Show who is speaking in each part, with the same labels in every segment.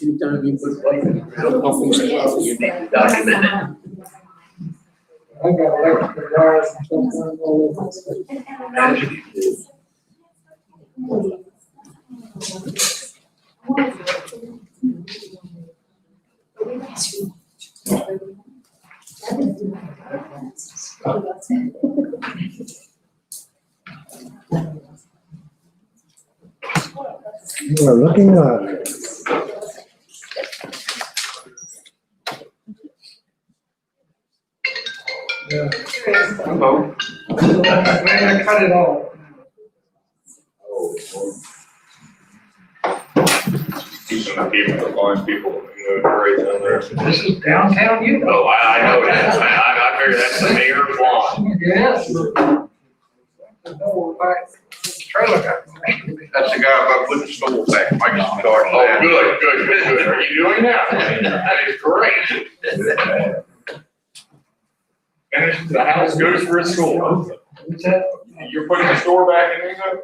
Speaker 1: Anytime you put like you need to document it.
Speaker 2: I got electrical wires and stuff all over.
Speaker 3: You are looking up.
Speaker 2: Hello. Man, I cut it off.
Speaker 4: People, calling people, right down there.
Speaker 2: This is downtown Utah.
Speaker 4: Oh, I know that, I figured that's the mayor of Vaughn.
Speaker 2: Yes. No, back, trailer got.
Speaker 4: That's the guy about putting the stove back, Mike Stark. Oh, good. Are you doing that? That is great. Finishes the house, goes for a school.
Speaker 2: What's that?
Speaker 4: You're putting the store back in there?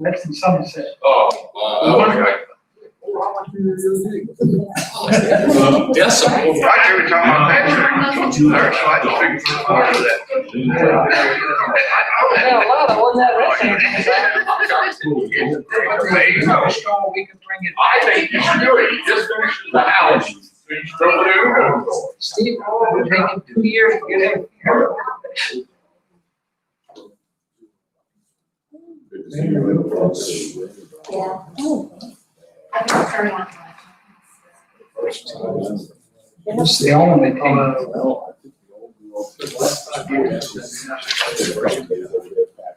Speaker 2: That's in Somerset.
Speaker 4: Oh,
Speaker 1: Yes, sir.
Speaker 4: I you were talking about that. So I just figured you were part of that.
Speaker 2: Yeah, a lot of wasn't that we can bring it.
Speaker 4: I think you should do it. You just finished the house. So you should throw it in.
Speaker 2: Steve, we're taking 2 years to get it here.
Speaker 5: Yeah. I can turn on.
Speaker 2: It's the only thing.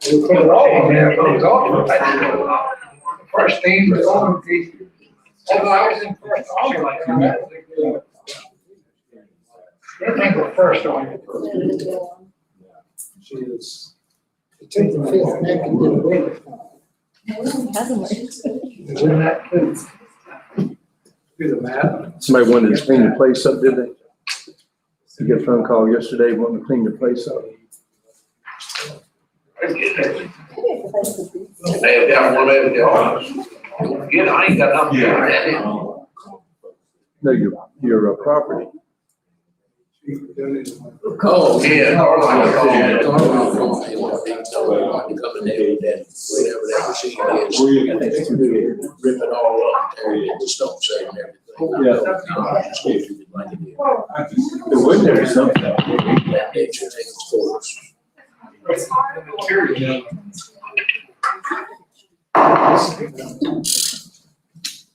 Speaker 2: We put it all on there, but it was all. First thing, the only piece. Although I was in first, I was like, I think we're first on.
Speaker 3: She is. Take the fifth neck and get away with it.
Speaker 2: Isn't that good?
Speaker 3: Do the math. Somebody wanted to clean the place up, did they? You get a phone call yesterday wanting to clean the place up.
Speaker 1: They have one over the office. Good, I ain't got nothing to do with that.
Speaker 3: No, your property.
Speaker 1: Oh, yeah. Carlisle called. Coming there, that whatever that machine is, rip it all up, tear it into stone, say and everything.
Speaker 3: Yeah.
Speaker 1: Just give you the money.
Speaker 3: There wasn't there something.
Speaker 1: That nature takes force.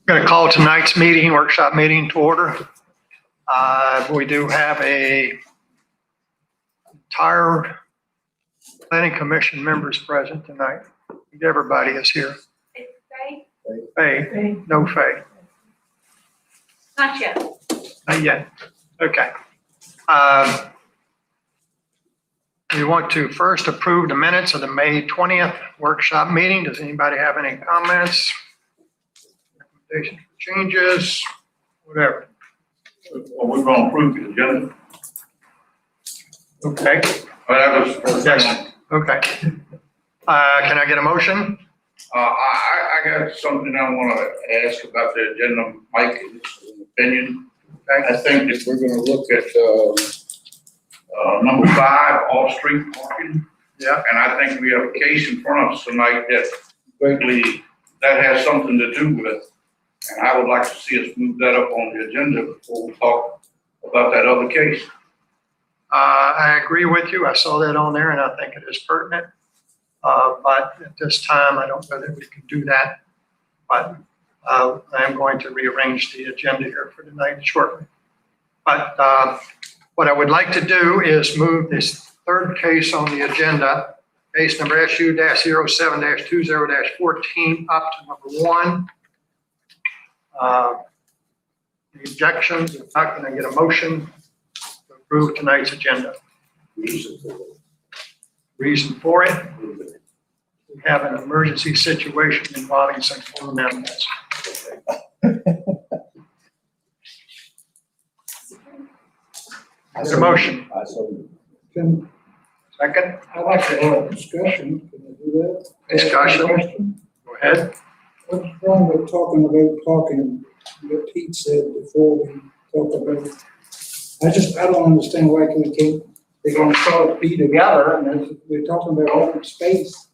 Speaker 2: Going to call tonight's meeting, workshop meeting to order. We do have a entire planning commission members present tonight. Everybody is here. Faye, no Faye,
Speaker 5: Not yet.
Speaker 2: not yet. Okay. We want to first approve the minutes of the May 20th workshop meeting. Does anybody have any comments? Recommendations for changes, whatever?
Speaker 4: Well, we're gonna approve the agenda.
Speaker 2: Okay,
Speaker 4: That was first thing.
Speaker 2: yes, okay. Can I get a motion?
Speaker 4: I got something I wanna ask about the agenda, Mike, it's an opinion. I think that we're gonna look at, number 5, off-street parking.
Speaker 2: Yeah.
Speaker 4: And I think we have a case in front of us tonight that greatly, that has something to do with it. And I would like to see us move that up on the agenda before we talk about that other case.
Speaker 2: I agree with you. I saw that on there and I think it is pertinent. But at this time, I don't know that we can do that. But I'm going to rearrange the agenda here for tonight shortly. But what I would like to do is move this third case on the agenda, case number SU-07-20-14 up to number 1. The objections, if not, can I get a motion to approve tonight's agenda? Reason for it? We have an emergency situation involving some form amendments. There's a motion.
Speaker 3: Can,
Speaker 2: Second,
Speaker 3: I'd like to have a discussion. Can I do that?
Speaker 2: discussion.
Speaker 3: Question?
Speaker 2: Go ahead.
Speaker 3: What's wrong with talking about parking
Speaker 6: what Pete said before we talk about, I don't understand why we can't, they're gonna sort of be together, and as we're talking about open space.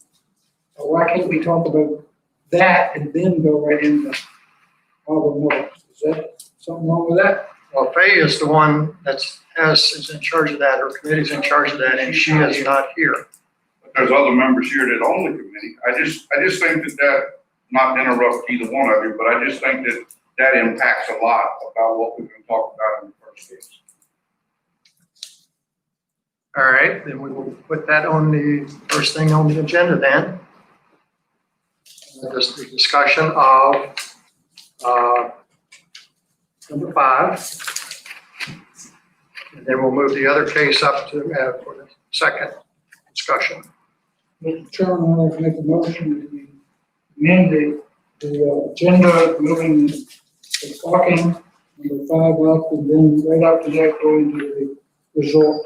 Speaker 6: Why can't we talk about that and then go right into Harbor Mills? Is that something wrong with that?
Speaker 2: Well, Faye is the one is in charge of that, or committee's in charge of that, and she is not here.
Speaker 4: But there's other members here that own the committee. I just think that, not to interrupt either one of you, but I just think that impacts a lot about what we've been talking about in the first case.
Speaker 2: All right, then we will put that on the first thing on the agenda then. Just the discussion of number 5. And then we'll move the other case up to for the second discussion.
Speaker 6: Mr. Chairman, I'd like to make a motion that we amend the agenda, moving the parking, number 5 up, and then right after that, go into the resort.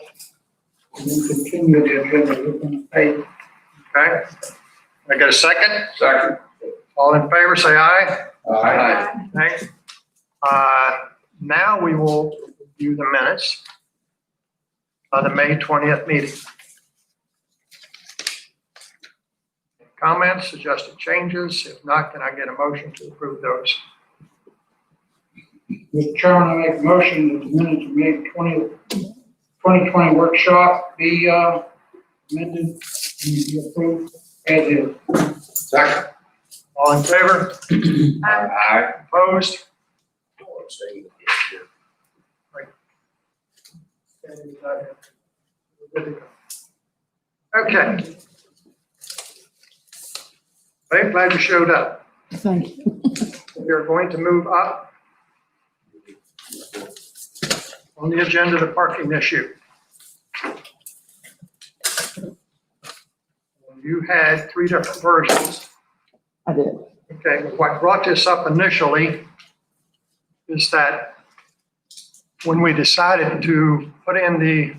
Speaker 6: And then continue the agenda, looking at eight.
Speaker 2: Okay? I got a second?
Speaker 4: Second.
Speaker 2: All in favor, say aye.
Speaker 4: Aye.
Speaker 2: Aye. Now we will review the minutes of the May 20th meeting. Comments, suggested changes? If not, can I get a motion to approve those?
Speaker 6: Mr. Chairman, I make a motion that the minutes of May 2020 workshop be amended and be approved as is.
Speaker 4: Second.
Speaker 2: All in favor?
Speaker 4: Aye.
Speaker 2: Opposed? Okay. I'm glad you showed up.
Speaker 7: Thank you.
Speaker 2: We are going to move up on the agenda, the parking issue. You had 3 different versions.
Speaker 7: I did.
Speaker 2: Okay, what brought this up initially is that when we decided to put in the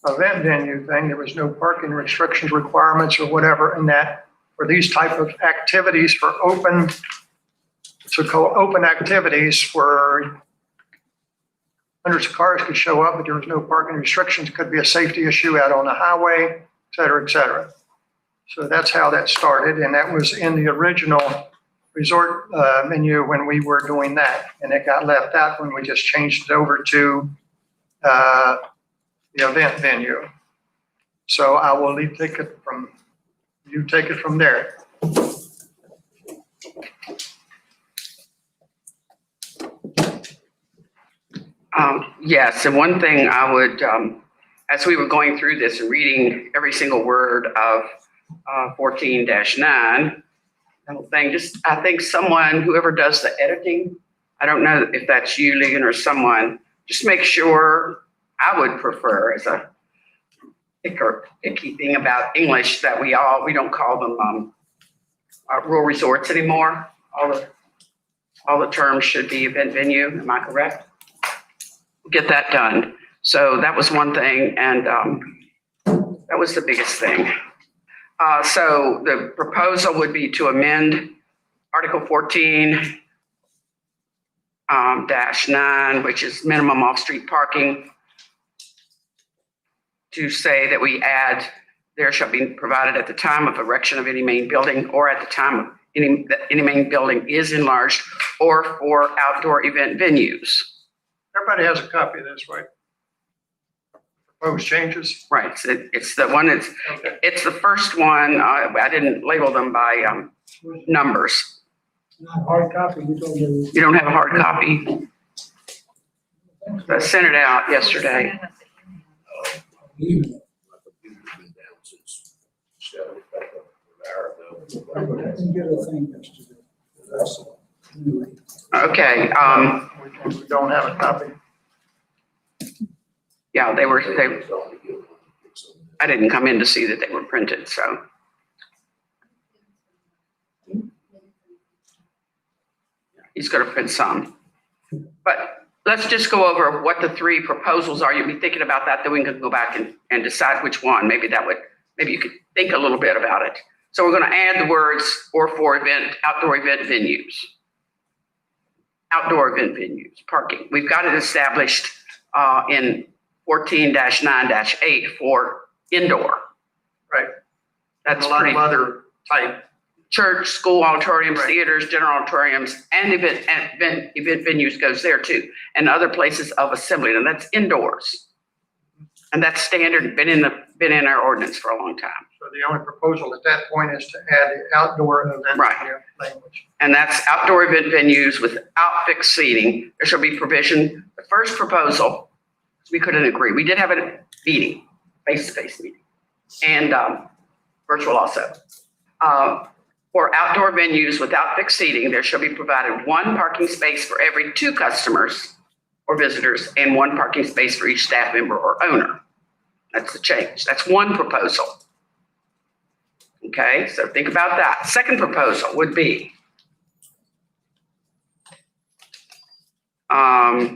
Speaker 2: event venue thing, there was no parking restrictions, requirements, or whatever, and that for these type of activities, for open activities where hundreds of cars could show up, but there was no parking restrictions, could be a safety issue out on the highway, et cetera, et cetera. So that's how that started, and that was in the original resort menu when we were doing that, and it got left out when we just changed it over to the event venue. So I will take it from there.
Speaker 8: Yes, and one thing I would, as we were going through this and reading every single word of 14-9, the whole thing, I think whoever does the editing, I don't know if that's you, Ligon, or someone, just make sure, I would prefer as a icky thing about English that we don't call them rural resorts anymore. All the terms should be event venue, am I correct? Get that done. So that was one thing, and that was the biggest thing. So the proposal would be to amend Article 14 -9, which is minimum off-street parking, to say that we add, there shall be provided at the time of erection of any main building or at the time of any main building is enlarged or for outdoor event venues.
Speaker 2: Everybody has a copy of this, right? Proposed changes?
Speaker 8: Right, it's the one,
Speaker 2: Okay.
Speaker 8: it's the first one. I didn't label them by numbers.
Speaker 6: Not hard copy, you told me.
Speaker 8: You don't have a hard copy. I sent it out yesterday.
Speaker 6: I didn't get a thing yesterday. Anyway.
Speaker 8: Okay,
Speaker 2: We don't have a copy.
Speaker 8: yeah, I didn't come in to see that they were printed, so. He's gonna print some. But let's just go over what the 3 proposals are. You'll be thinking about that, then we can go back and decide which one. Maybe you could think a little bit about it. So we're gonna add the words or for outdoor event venues. outdoor event venues, parking. We've got it established in 14-9-8 for indoor.
Speaker 2: Right.
Speaker 8: That's
Speaker 2: A lot
Speaker 8: pretty,
Speaker 2: of other type.
Speaker 8: church, school auditoriums,
Speaker 2: Right.
Speaker 8: theaters, general auditoriums, and event venues goes there too, and other places of assembly, and that's indoors. And that's standard, been in our ordinance for a long time.
Speaker 2: So the only proposal at that point is to add the outdoor event
Speaker 8: Right.
Speaker 2: venue language.
Speaker 8: And that's outdoor event venues without fixed seating. There shall be provision. The first proposal, we couldn't agree. We did have a meeting, face-to-face meeting, and virtual also. For outdoor venues without fixed seating, there shall be provided one parking space for every 2 customers or visitors and 1 parking space for each staff member or owner. That's the change. That's one proposal. Okay, so think about that. Second proposal would be that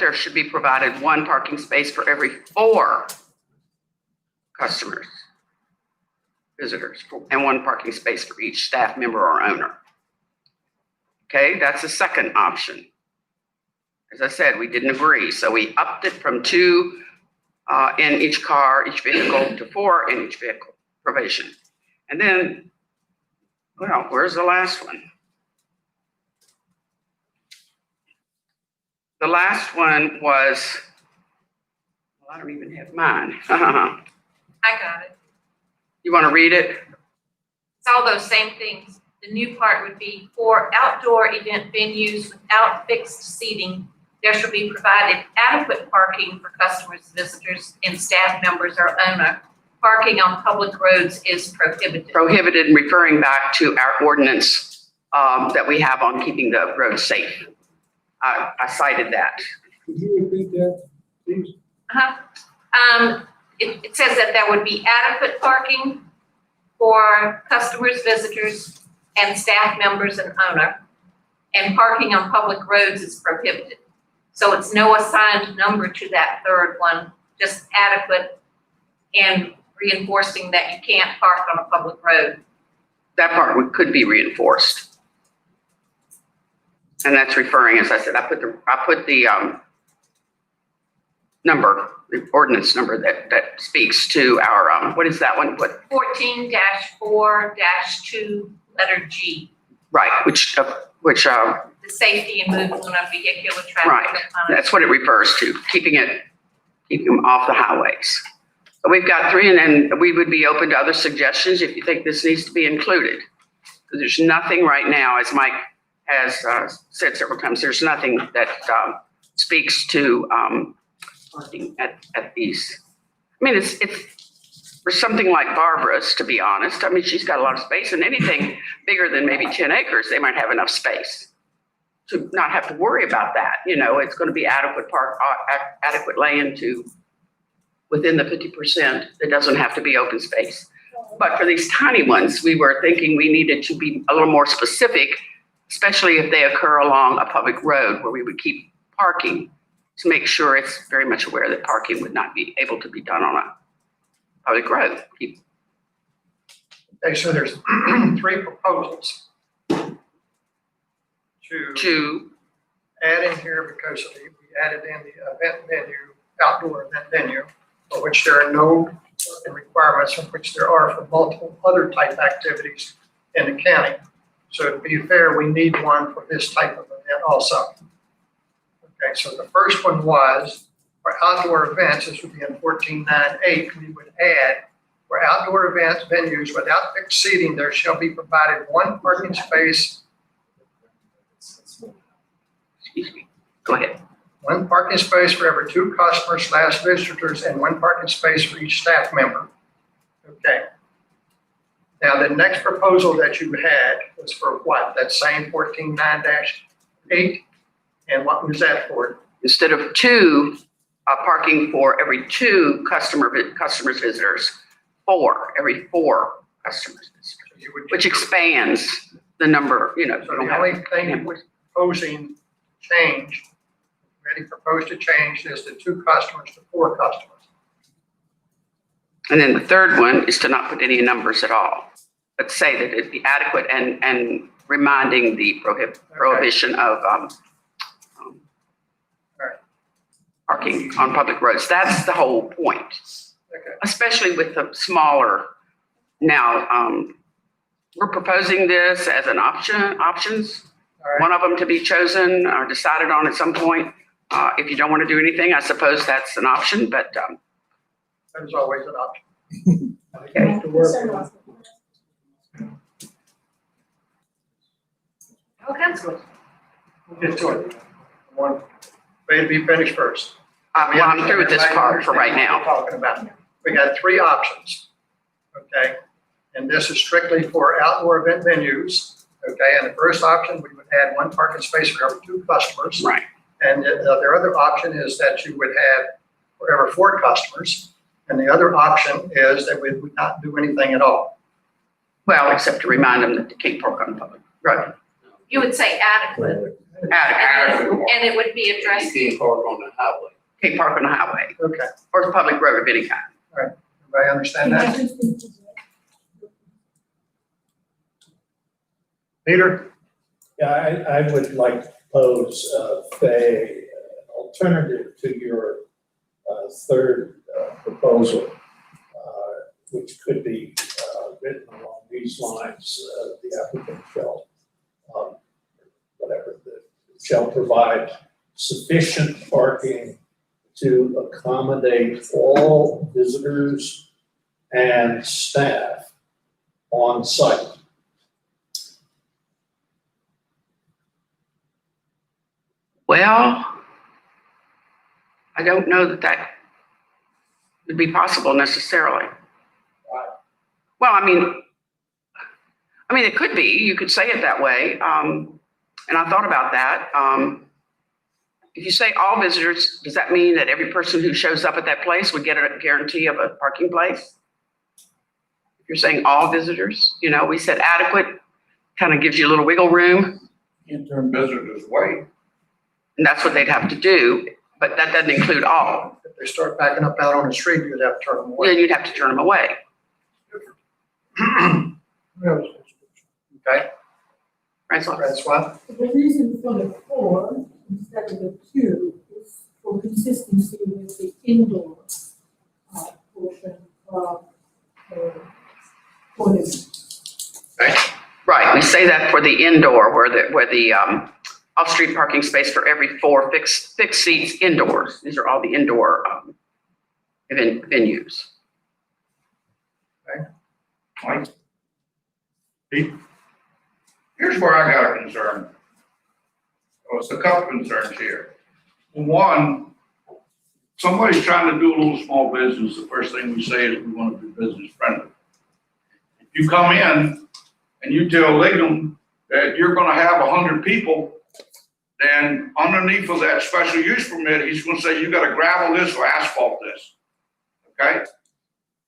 Speaker 8: there should be provided 1 parking space for every 4 customers, visitors, and 1 parking space for each staff member or owner. Okay, that's the second option. As I said, we didn't agree, so we upped it from 2 in each car, each vehicle, to 4 in each vehicle provision. And then, well, where's the last one? The last one was, well, I don't even have mine.
Speaker 5: I got it.
Speaker 8: You want to read it?
Speaker 5: It's all those same things. The new part would be for outdoor event venues without fixed seating, there shall be provided adequate parking for customers, visitors, and staff members or owner. Parking on public roads is prohibited.
Speaker 8: Prohibited, and referring back to our ordinance that we have on keeping the roads safe. I cited that.
Speaker 6: Could you repeat that, please?
Speaker 5: It says that there would be adequate parking for customers, visitors, and staff members and owner. And parking on public roads is prohibited. So it's no assigned number to that third one, just adequate and reinforcing that you can't park on a public road.
Speaker 8: That part could be reinforced. And that's referring, as I said, I put the number, the ordinance number that speaks to our, what is that one? What?
Speaker 5: 14-4-2, letter G,
Speaker 8: Right, which
Speaker 5: the safety and movement of vehicular traffic.
Speaker 8: Right. That's what it refers to, keeping them off the highways. So we've got 3, and then we would be open to other suggestions if you think this needs to be included. Because there's nothing right now, as Mike has said several times, there's nothing that speaks to parking at these. I mean, it's for something like Barbara's, to be honest. I mean, she's got a lot of space, and anything bigger than maybe 10 acres, they might have enough space to not have to worry about that. You know, it's going to be adequate adequate land to within the 50% that doesn't have to be open space. But for these tiny ones, we were thinking we needed to be a little more specific, especially if they occur along a public road where we would keep parking to make sure it's very much aware that parking would not be able to be done on a public road.
Speaker 2: Okay, so there's 3 proposals to add in here, because we added in the event venue, outdoor event venue, for which there are no requirements, in which there are for multiple other type activities in the county. So to be fair, we need one for this type of event also. Okay, so the first one was for outdoor events, this would be in 14.9.8, we would add, for outdoor events venues without fixed seating, there shall be provided 1 parking space.
Speaker 8: Excuse me. Go ahead.
Speaker 2: 1 parking space for every 2 customers/visitors and 1 parking space for each staff member. Okay. Now, the next proposal that you had was for what? That same 14.9-8? And what was that for?
Speaker 8: Instead of 2 parking for every 2 customers, visitors, 4, every 4 customers, visitors,
Speaker 2: You would-
Speaker 8: which expands the number, you know.
Speaker 2: So the only thing we're proposing change, already proposed to change, is the 2 customers to 4 customers.
Speaker 8: And then the third one is to not put any numbers at all. but say that it be adequate and reminding the prohibition of, parking on public roads. That's the whole point,
Speaker 2: Okay.
Speaker 8: especially with the smaller. Now, we're proposing this as an options,
Speaker 2: All right.
Speaker 8: one of them to be chosen or decided on at some point. If you don't want to do anything, I suppose that's an option, but,
Speaker 2: That is always an option.
Speaker 8: okay.
Speaker 6: To work with.
Speaker 5: Oh, Councilman.
Speaker 2: We'll get to it. I want Ray to be finished first.
Speaker 8: Well, I'm through with this part for right now.
Speaker 2: We're talking about, we got 3 options, okay? And this is strictly for outdoor event venues, okay? And the first option, we would add 1 parking space for every 2 customers.
Speaker 8: Right.
Speaker 2: And the other option is that you would have for every 4 customers. And the other option is that we would not do anything at all.
Speaker 8: Well, except to remind them that they can't park on public.
Speaker 2: Right.
Speaker 5: You would say adequate,
Speaker 8: Adequate.
Speaker 5: and it would be
Speaker 1: You
Speaker 5: addressed.
Speaker 1: can't park on the highway.
Speaker 8: Can't park on the highway
Speaker 2: Okay,
Speaker 8: or a public road of any kind.
Speaker 2: everybody understand that? Peter?
Speaker 7: Yeah, I would like to pose, an alternative to your third proposal, which could be written along these lines. The applicant shall provide sufficient parking to accommodate all visitors and staff on site.
Speaker 8: Well, I don't know that that would be possible necessarily. Well, I mean, it could be, you could say it that way. And I thought about that. If you say all visitors, does that mean that every person who shows up at that place would get a guarantee of a parking place? If you're saying all visitors, we said adequate, kind of gives you a little wiggle room.
Speaker 4: Can't turn visitors away.
Speaker 8: And that's what they'd have to do, but that doesn't include all.
Speaker 2: If they start backing up out on the street, you'd have to turn them away.
Speaker 8: Then you'd have to turn them away.
Speaker 2: Okay,
Speaker 8: Francois?
Speaker 2: that's why.
Speaker 9: The reason for the 4 instead of the 2 is for consistency with the indoor portion of the ordinance.
Speaker 8: Right, we say that for the indoor, where the off-street parking space for every 4 fixed seats indoors. These are all the indoor venues.
Speaker 4: Mike? Pete? Here's where I got a concern. Well, it's a couple concerns here. One, somebody's trying to do a little small business. The first thing we say is we want to be business friendly. If you come in and you tell Lignum that you're going to have 100 people, then underneath of that special use permit, he's going to say you got to gravel this or asphalt this. Okay?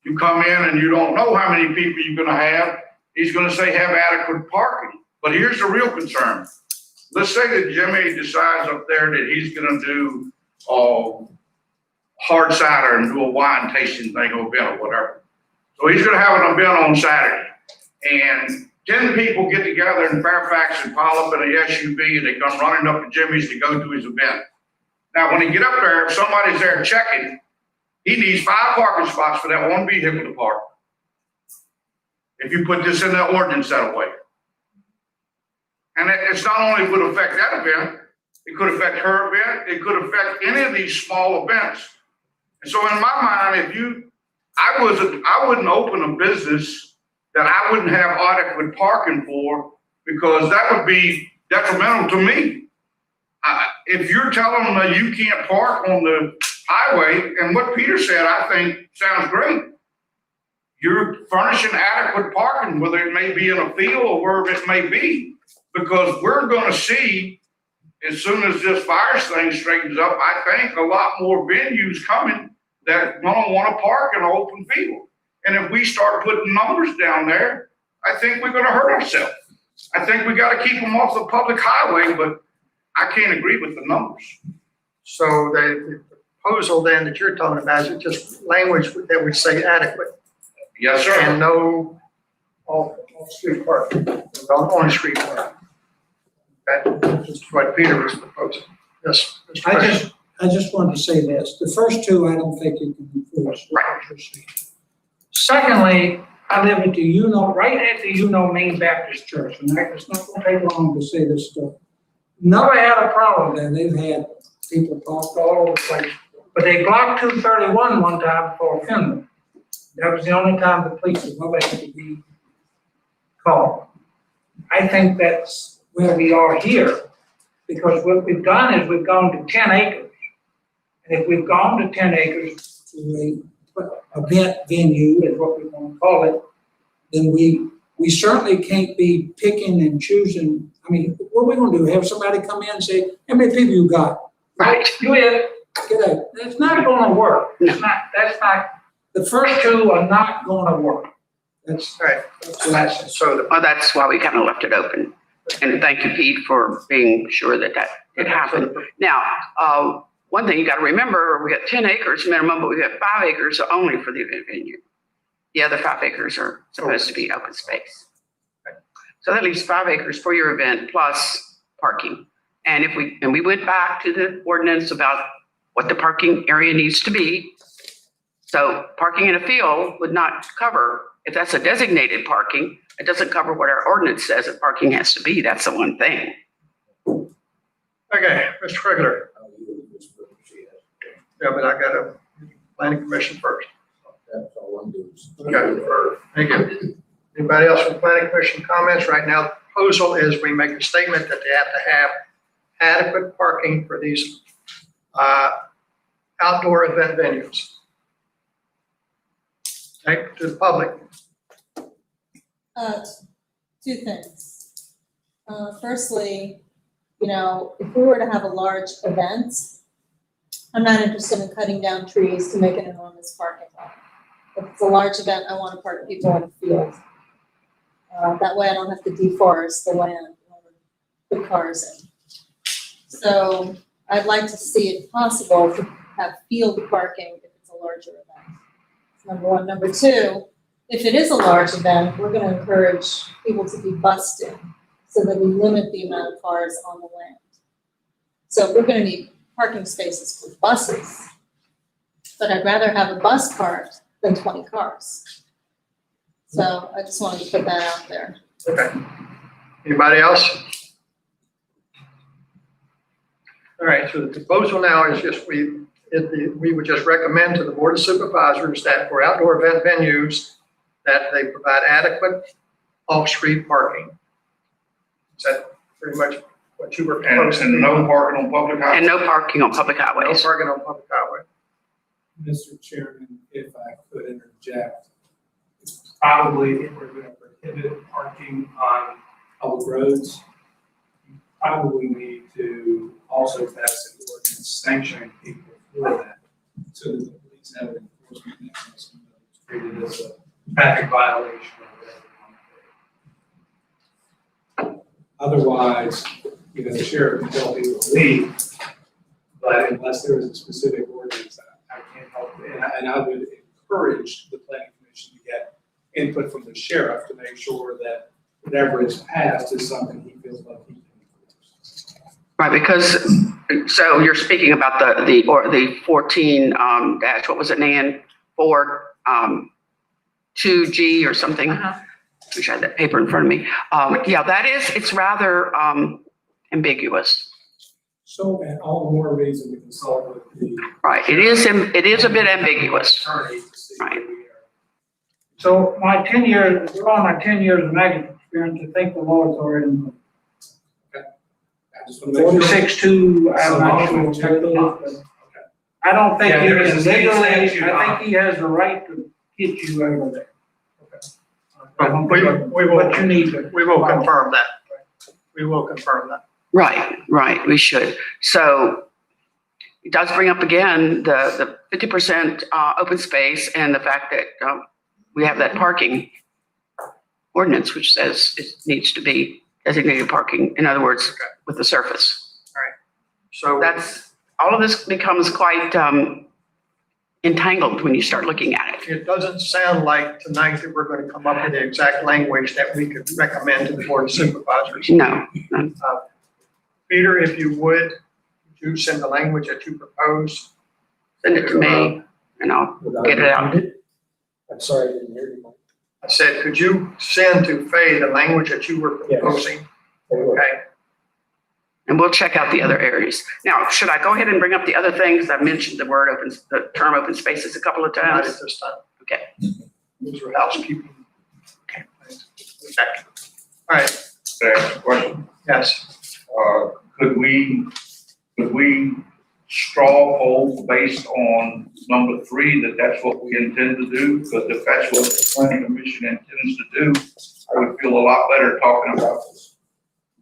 Speaker 4: You come in and you don't know how many people you're going to have. He's going to say have adequate parking. But here's the real concern. Let's say that Jimmy decides up there that he's going to do hard cider and do a wine tasting thing or event or whatever. So he's going to have an event on Saturday. And 10 people get together in Fairfax and pile up in an SUV and they come running up to Jimmy's to go to his event. Now, when he get up there, if somebody's there checking, he needs 5 parking spots for that one vehicle to park. If you put this in the ordinance that way. And it's not only would affect that event, it could affect her event, it could affect any of these small events. And so in my mind, I wouldn't open a business that I wouldn't have adequate parking for, because that would be detrimental to me. If you're telling them that you can't park on the highway, and what Peter said, I think sounds great. You're furnishing adequate parking, whether it may be in a field or wherever it may be, because we're going to see, as soon as this virus thing straightens up, I think a lot more venues coming that don't want to park in an open field. And if we start putting numbers down there, I think we're going to hurt ourselves. I think we got to keep them off the public highway, but I can't agree with the numbers.
Speaker 2: So the proposal then that you're talking about is just language that would say adequate
Speaker 4: Yes, sir.
Speaker 2: and no all Off-street parking, on-street parking. That's what Peter was proposing. Yes, Mr. President.
Speaker 6: I just wanted to say this. The first two, I don't think you can enforce. Secondly, I live at the right at the Main Baptist Church, and it's not gonna take long to say this stuff. Never had a problem there. They've had people parked all over the place, but they blocked 231 one time for a funeral. That was the only time the police was ever had to be called. I think that's where we are here, because what we've done is we've gone to 10 acres. And if we've gone to 10 acres to a event venue, is what we want to call it, then we certainly can't be picking and choosing. I mean, what are we gonna do? Have somebody come in and say, how many people you got?
Speaker 8: Right.
Speaker 6: You in, get out. That's not gonna work. That's not, the first two are not gonna work. That's
Speaker 2: Right.
Speaker 6: what I said.
Speaker 2: So
Speaker 8: Well, that's why we kind of left it open. And thank you, Pete, for being sure that did happen. Now, one thing you got to remember, we got 10 acres minimum, but we got 5 acres only for the event venue. The other 5 acres are supposed to be open space. So that leaves 5 acres for your event plus parking. And we went back to the ordinance about what the parking area needs to be. So parking in a field would not cover, if that's a designated parking, it doesn't cover what our ordinance says that parking has to be. That's the one thing.
Speaker 2: Okay, Mr. Kregeler. Yeah, but I got a planning commission first.
Speaker 1: That's all I'm doing.
Speaker 2: Okay, thank you. Anybody else from planning commission comments? Right now, the proposal is we make a statement that they have to have adequate parking for these outdoor event venues. Okay, to the public.
Speaker 10: Two things. Firstly, if we were to have a large event, I'm not interested in cutting down trees to make an enormous parking lot. If it's a large event, I want to park people in the field. That way I don't have to deforest the land and put cars in. So I'd like to see it possible to have field parking if it's a larger event. That's number one. Number two, if it is a large event, we're going to encourage people to be bussed in so that we limit the amount of cars on the land. So we're going to need parking spaces for buses, but I'd rather have a bus parked than 20 cars. So I just wanted to put that out there.
Speaker 2: Okay. Anybody else? All right, so the proposal now is just we would just recommend to the Board of Supervisors that for outdoor event venues, that they provide adequate off-street parking. Is that pretty much what you were proposing?
Speaker 4: And no parking on public highways.
Speaker 8: And no parking on public
Speaker 2: No
Speaker 8: highways.
Speaker 2: parking on public highway.
Speaker 11: Mr. Chairman, if I could interject, probably if we're going to prohibit parking on public roads, you probably need to also pass an ordinance sanctioning people for that, so that the police have an enforcement mechanism that's treated as a traffic violation or whatever. Otherwise, the sheriff can tell people to leave, but unless there is a specific ordinance, I can't help it. And I would encourage the planning commission to get input from the sheriff to make sure that whatever is passed is something he feels like he can enforce.
Speaker 8: Right, because, so you're speaking about the 14 dash, what was it, Nan? 2G or something? Wish I had that paper in front of me. Yeah, it's rather ambiguous.
Speaker 11: So, and all the more reason to consult with the
Speaker 8: Right, it is a bit ambiguous.
Speaker 11: attorney to see where we are.
Speaker 6: So my 10 years, we're on my 10 years of ag experience, I think the law is already in.
Speaker 11: I just want to make sure.
Speaker 6: 46-2, I'm not sure.
Speaker 11: So, check the box.
Speaker 6: I don't think
Speaker 11: Yeah,
Speaker 6: he
Speaker 11: there is a
Speaker 6: is
Speaker 11: state
Speaker 6: legally,
Speaker 11: statute
Speaker 6: I
Speaker 11: on
Speaker 6: think he has the right to get you over there. I don't
Speaker 2: We
Speaker 6: think,
Speaker 2: will,
Speaker 6: but you need to.
Speaker 2: we will confirm that. We will confirm that.
Speaker 8: Right, we should. So it does bring up again the 50% open space and the fact that we have that parking ordinance, which says it needs to be designated parking, in other words, with the surface.
Speaker 2: So
Speaker 8: All of this becomes quite entangled when you start looking at it.
Speaker 2: It doesn't sound like tonight that we're going to come up with the exact language that we could recommend to the Board of Supervisors.
Speaker 8: No,
Speaker 2: Peter, if you would you send the language that you propose?
Speaker 8: send it to me and I'll get it out.
Speaker 7: I'm sorry, I didn't hear you.
Speaker 2: I said, could you send to Faye the language that you were proposing? Okay,
Speaker 8: And we'll check out the other areas. Now, should I go ahead and bring up the other things? I mentioned the term open spaces a couple of
Speaker 2: not
Speaker 8: times.
Speaker 2: at this time.
Speaker 8: Okay.
Speaker 2: These are housekeeping. Okay. Okay. All right,
Speaker 4: Question.
Speaker 2: yes.
Speaker 4: Could we straw poll based on number 3, that's what we intend to do? Because if that's what the planning commission intends to do, I would feel a lot better talking about this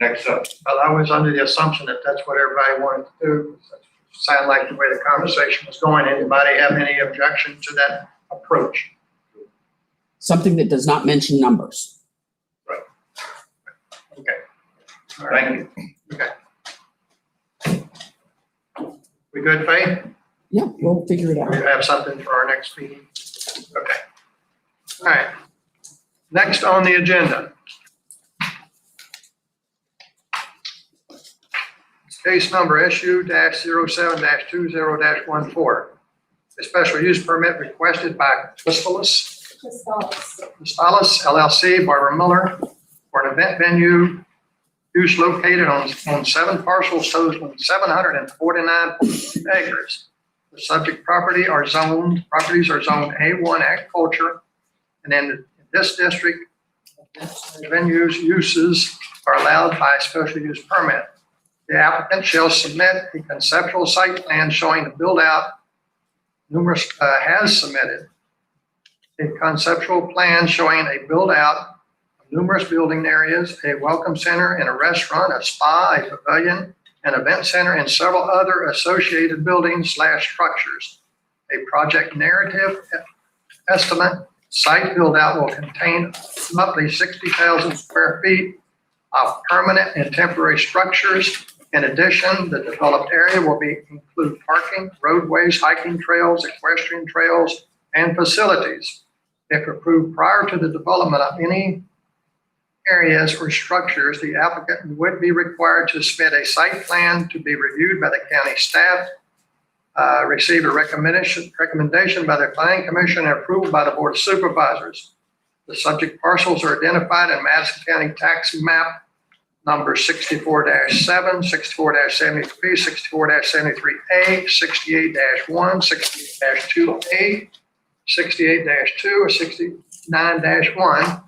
Speaker 4: next up.
Speaker 2: Well, I was under the assumption that that's what everybody wanted to do. Sound like the way the conversation was going. Anybody have any objection to that approach?
Speaker 12: Something that does not mention numbers.
Speaker 2: Okay. All right.
Speaker 4: Thank you.
Speaker 2: Okay. We good, Faye?
Speaker 12: Yeah, we'll figure it
Speaker 2: We
Speaker 12: out.
Speaker 2: have something for our next meeting? Okay. All right. Next on the agenda. Case number SU-07-20-14. A special use permit requested by Cristalis LLC, Barbara Miller, for an event venue use located on 7 parcels totaling 749 acres. The subject properties are zoned A1 agriculture, and in this district, venues uses are allowed by special use permit. The applicant shall submit a conceptual site plan showing the build-out has submitted a conceptual plan showing a build-out of numerous building areas, a welcome center and a restaurant, a spa, a pavilion, an event center, and several other associated buildings/structures. A project narrative estimate site build-out will contain roughly 60,000 square feet of permanent and temporary structures. In addition, the developed area will include parking, roadways, hiking trails, equestrian trails, and facilities. If approved prior to the development of any areas or structures, the applicant would be required to submit a site plan to be reviewed by the county staff, receive a recommendation by the planning commission, and approval by the board of supervisors. The subject parcels are identified in Madison County Tax Map number 64-7, 64-73, 64-73A, 68-1, 68-2A, 68-2, or 69-1.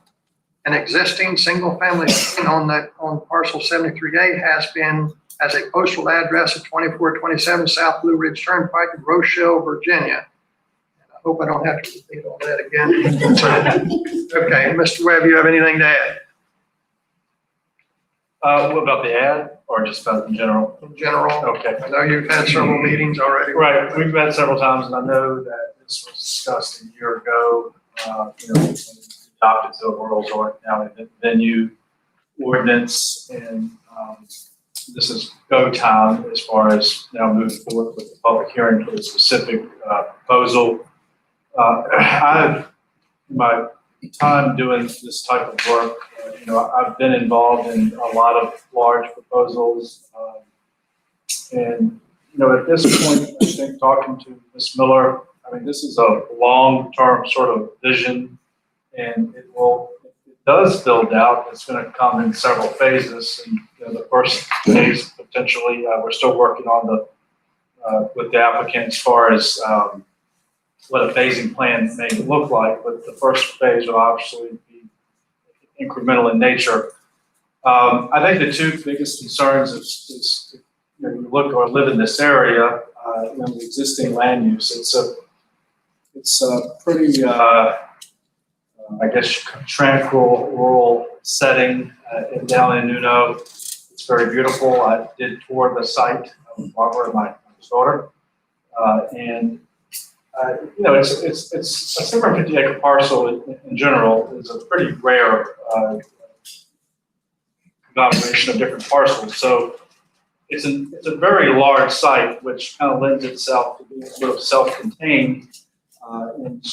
Speaker 2: An existing single-family on parcel 73A has a postal address of 2427 South Blue Ridge Turnpike in Rochelle, Virginia. I hope I don't have to repeat all that again. Okay, Mr. Webb, you have anything to add?
Speaker 3: What about the ad or just about in general?
Speaker 2: In general,
Speaker 3: Okay.
Speaker 2: I know you've had several meetings already.
Speaker 3: Right, we've met several times, and I know that this was discussed a year ago, when adopted the world's now venue ordinance, and this is go time as far as now moving forward with the public hearing for the specific proposal. In my time doing this type of work, I've been involved in a lot of large proposals, and at this point, I think talking to Ms. Miller, this is a long-term sort of vision, and it does build out. It's going to come in several phases, and the first phase potentially we're still working on with the applicant as far as what a phasing plan may look like. But the first phase will obviously be incremental in nature. I think the two biggest concerns is you look or live in this area, the existing land use. It's a pretty, tranquil rural setting down in Nuno. It's very beautiful. I did tour the site with Barbara and my daughter, it's a 750 acre parcel in general is a pretty rare combination of different parcels. So it's a very large site, which kind of lends itself to being sort of self-contained and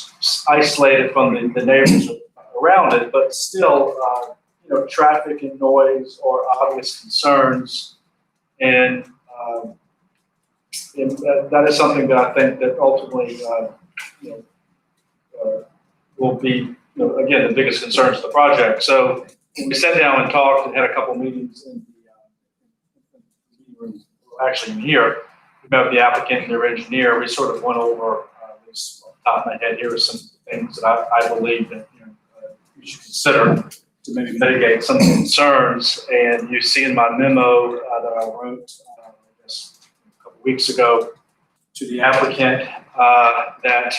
Speaker 3: isolated from the neighbors around it, but still, traffic and noise are obvious concerns. And that is something that I think that ultimately, will be, again, the biggest concerns of the project. So we sat down and talked and had a couple meetings in the room, actually in here. We met with the applicant and their engineer. We sort of went over this off the top of my head. Here are some things that I believe that you should consider to maybe mitigate some concerns. And you see in my memo that I wrote, I guess a couple weeks ago to the applicant that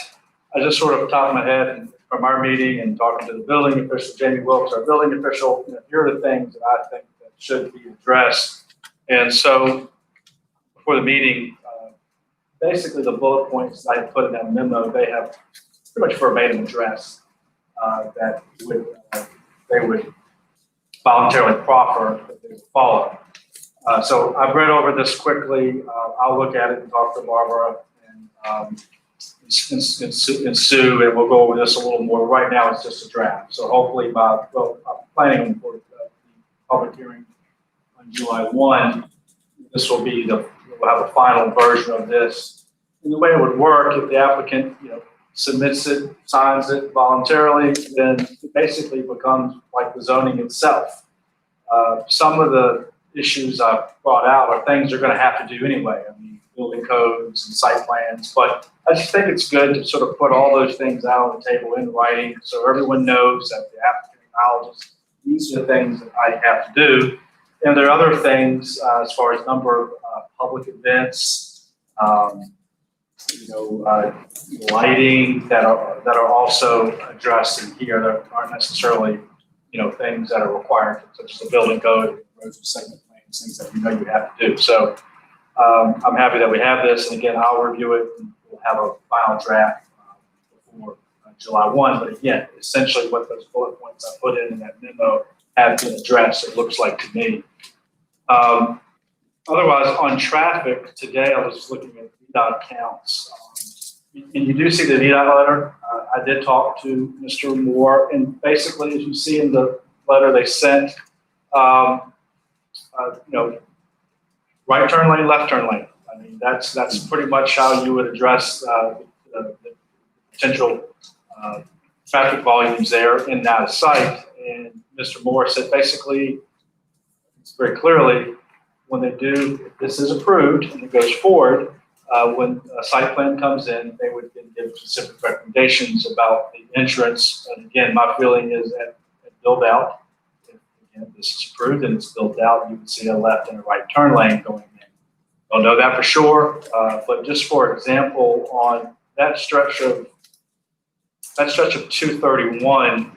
Speaker 3: I just sort of top of my head from our meeting and talking to the building official, Jamie Wilkes, our building official, here are the things that I think that should be addressed. And so before the meeting, basically the bullet points I put in that memo, they have pretty much verbatim address that they would voluntarily proffer that they would follow. So I've read over this quickly. I'll look at it and talk to Barbara and Sue, and we'll go over this a little more. Right now, it's just a draft. So hopefully I'm planning for the public hearing on July 1. This will be we'll have a final version of this. And the way it would work, if the applicant, submits it, signs it voluntarily, then it basically becomes like the zoning itself. Some of the issues I've brought out are things they're going to have to do anyway. I mean, building codes and site plans, but I just think it's good to sort of put all those things out on the table in writing so everyone knows that the applicant acknowledges these are the things that I have to do. And there are other things as far as number of public events, lighting that are also addressed in here that aren't necessarily, things that are required, such as the building code, roads and segment plans, things that you have to do. So I'm happy that we have this, and again, I'll review it and we'll have a final draft before July 1. But again, essentially what those bullet points I put in that memo have been addressed, it looks like to me. Otherwise, on traffic, today I was looking at VDOT counts. And you do see the VDOT letter. I did talk to Mr. Moore, and basically, as you see in the letter they sent, right turn lane, left turn lane. I mean, that's pretty much how you would address the potential traffic volumes there in that site. And Mr. Moore said basically, very clearly, when they do, if this is approved and it goes forward, when a site plan comes in, they would give specific recommendations about the entrance. And again, my feeling is that build out, if this is approved and it's built out, you would see a left and a right turn lane going in. Don't know that for sure, but just for example, on that stretch of 231,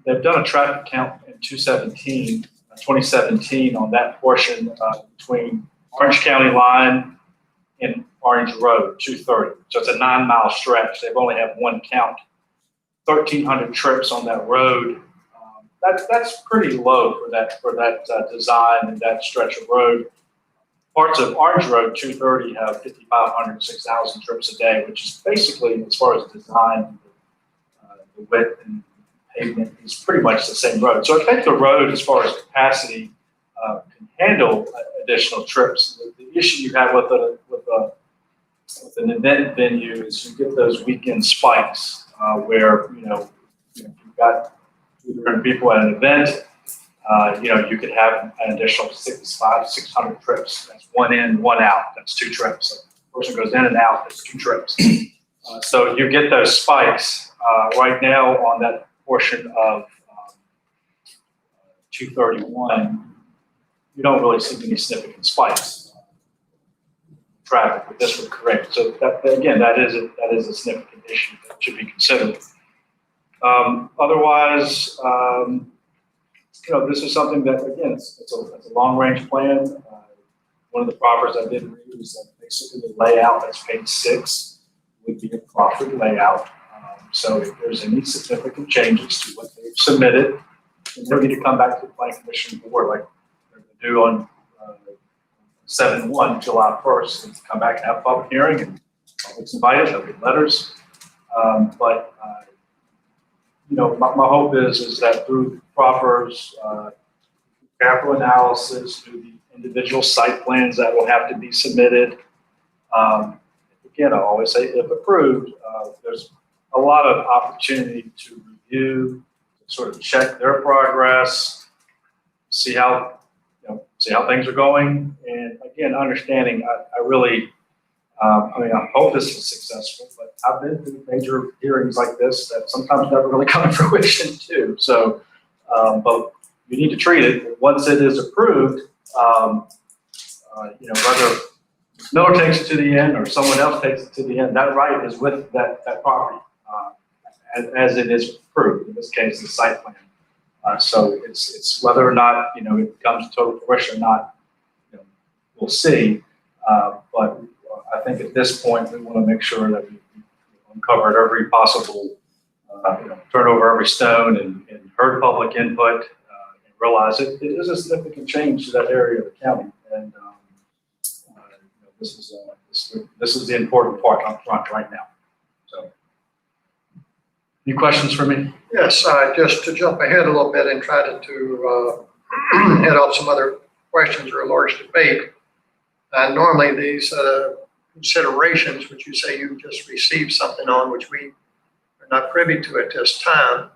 Speaker 3: they've done a traffic count in 2017 on that portion between Orange County line and Orange Road, 230. So it's a 9-mile stretch. They've only had one count, 1,300 trips on that road. That's pretty low for that design and that stretch of road. Parts of Orange Road 230 have 5,500, 6,000 trips a day, which is basically, as far as design, the width and pavement is pretty much the same road. So I think the road, as far as capacity, can handle additional trips. The issue you have with an event venue is you get those weekend spikes where you've got 200 people at an event. You could have an additional 600 trips. That's one in, one out. That's 2 trips. So the person goes in and out. That's 2 trips. So you get those spikes right now on that portion of 231. You don't really see any significant spikes traffic, but this would correct. So that is a significant issue that should be considered. Otherwise, this is something that, again, it's a long-range plan. One of the proffers I did read is that basically the layout that's page 6 would be a proffered layout. So if there's any significant changes to what they've submitted, then they'll need to come back to the Planning Commission board like they're going to do on 7/1, July 1st, and come back and have a public hearing, and public's invited, they'll get letters. But you know, my hope is that through proper careful analysis, through the individual site plans that will have to be submitted. Again, I always say if approved, there's a lot of opportunity to review, sort of check their progress, see how things are going. And again, understanding, I really, I hope this is successful, but I've been through major hearings like this that sometimes never really come to fruition too. So, but you need to treat it. Once it is approved, whether Miller takes it to the end or someone else takes it to the end, that right is with that property, as it is approved, in this case, the site plan. So it's whether or not, it comes to total fruition or not, we'll see. But I think at this point, we want to make sure that we uncovered every possible, turn over every stone and heard public input, and realize it is a significant change to that area of the county. And this is the important part up front right now. So, any questions for me?
Speaker 2: Yes, just to jump ahead a little bit and try to head off some other questions or a large debate. Normally these considerations, which you say you just received something on, which we are not privy to at this time,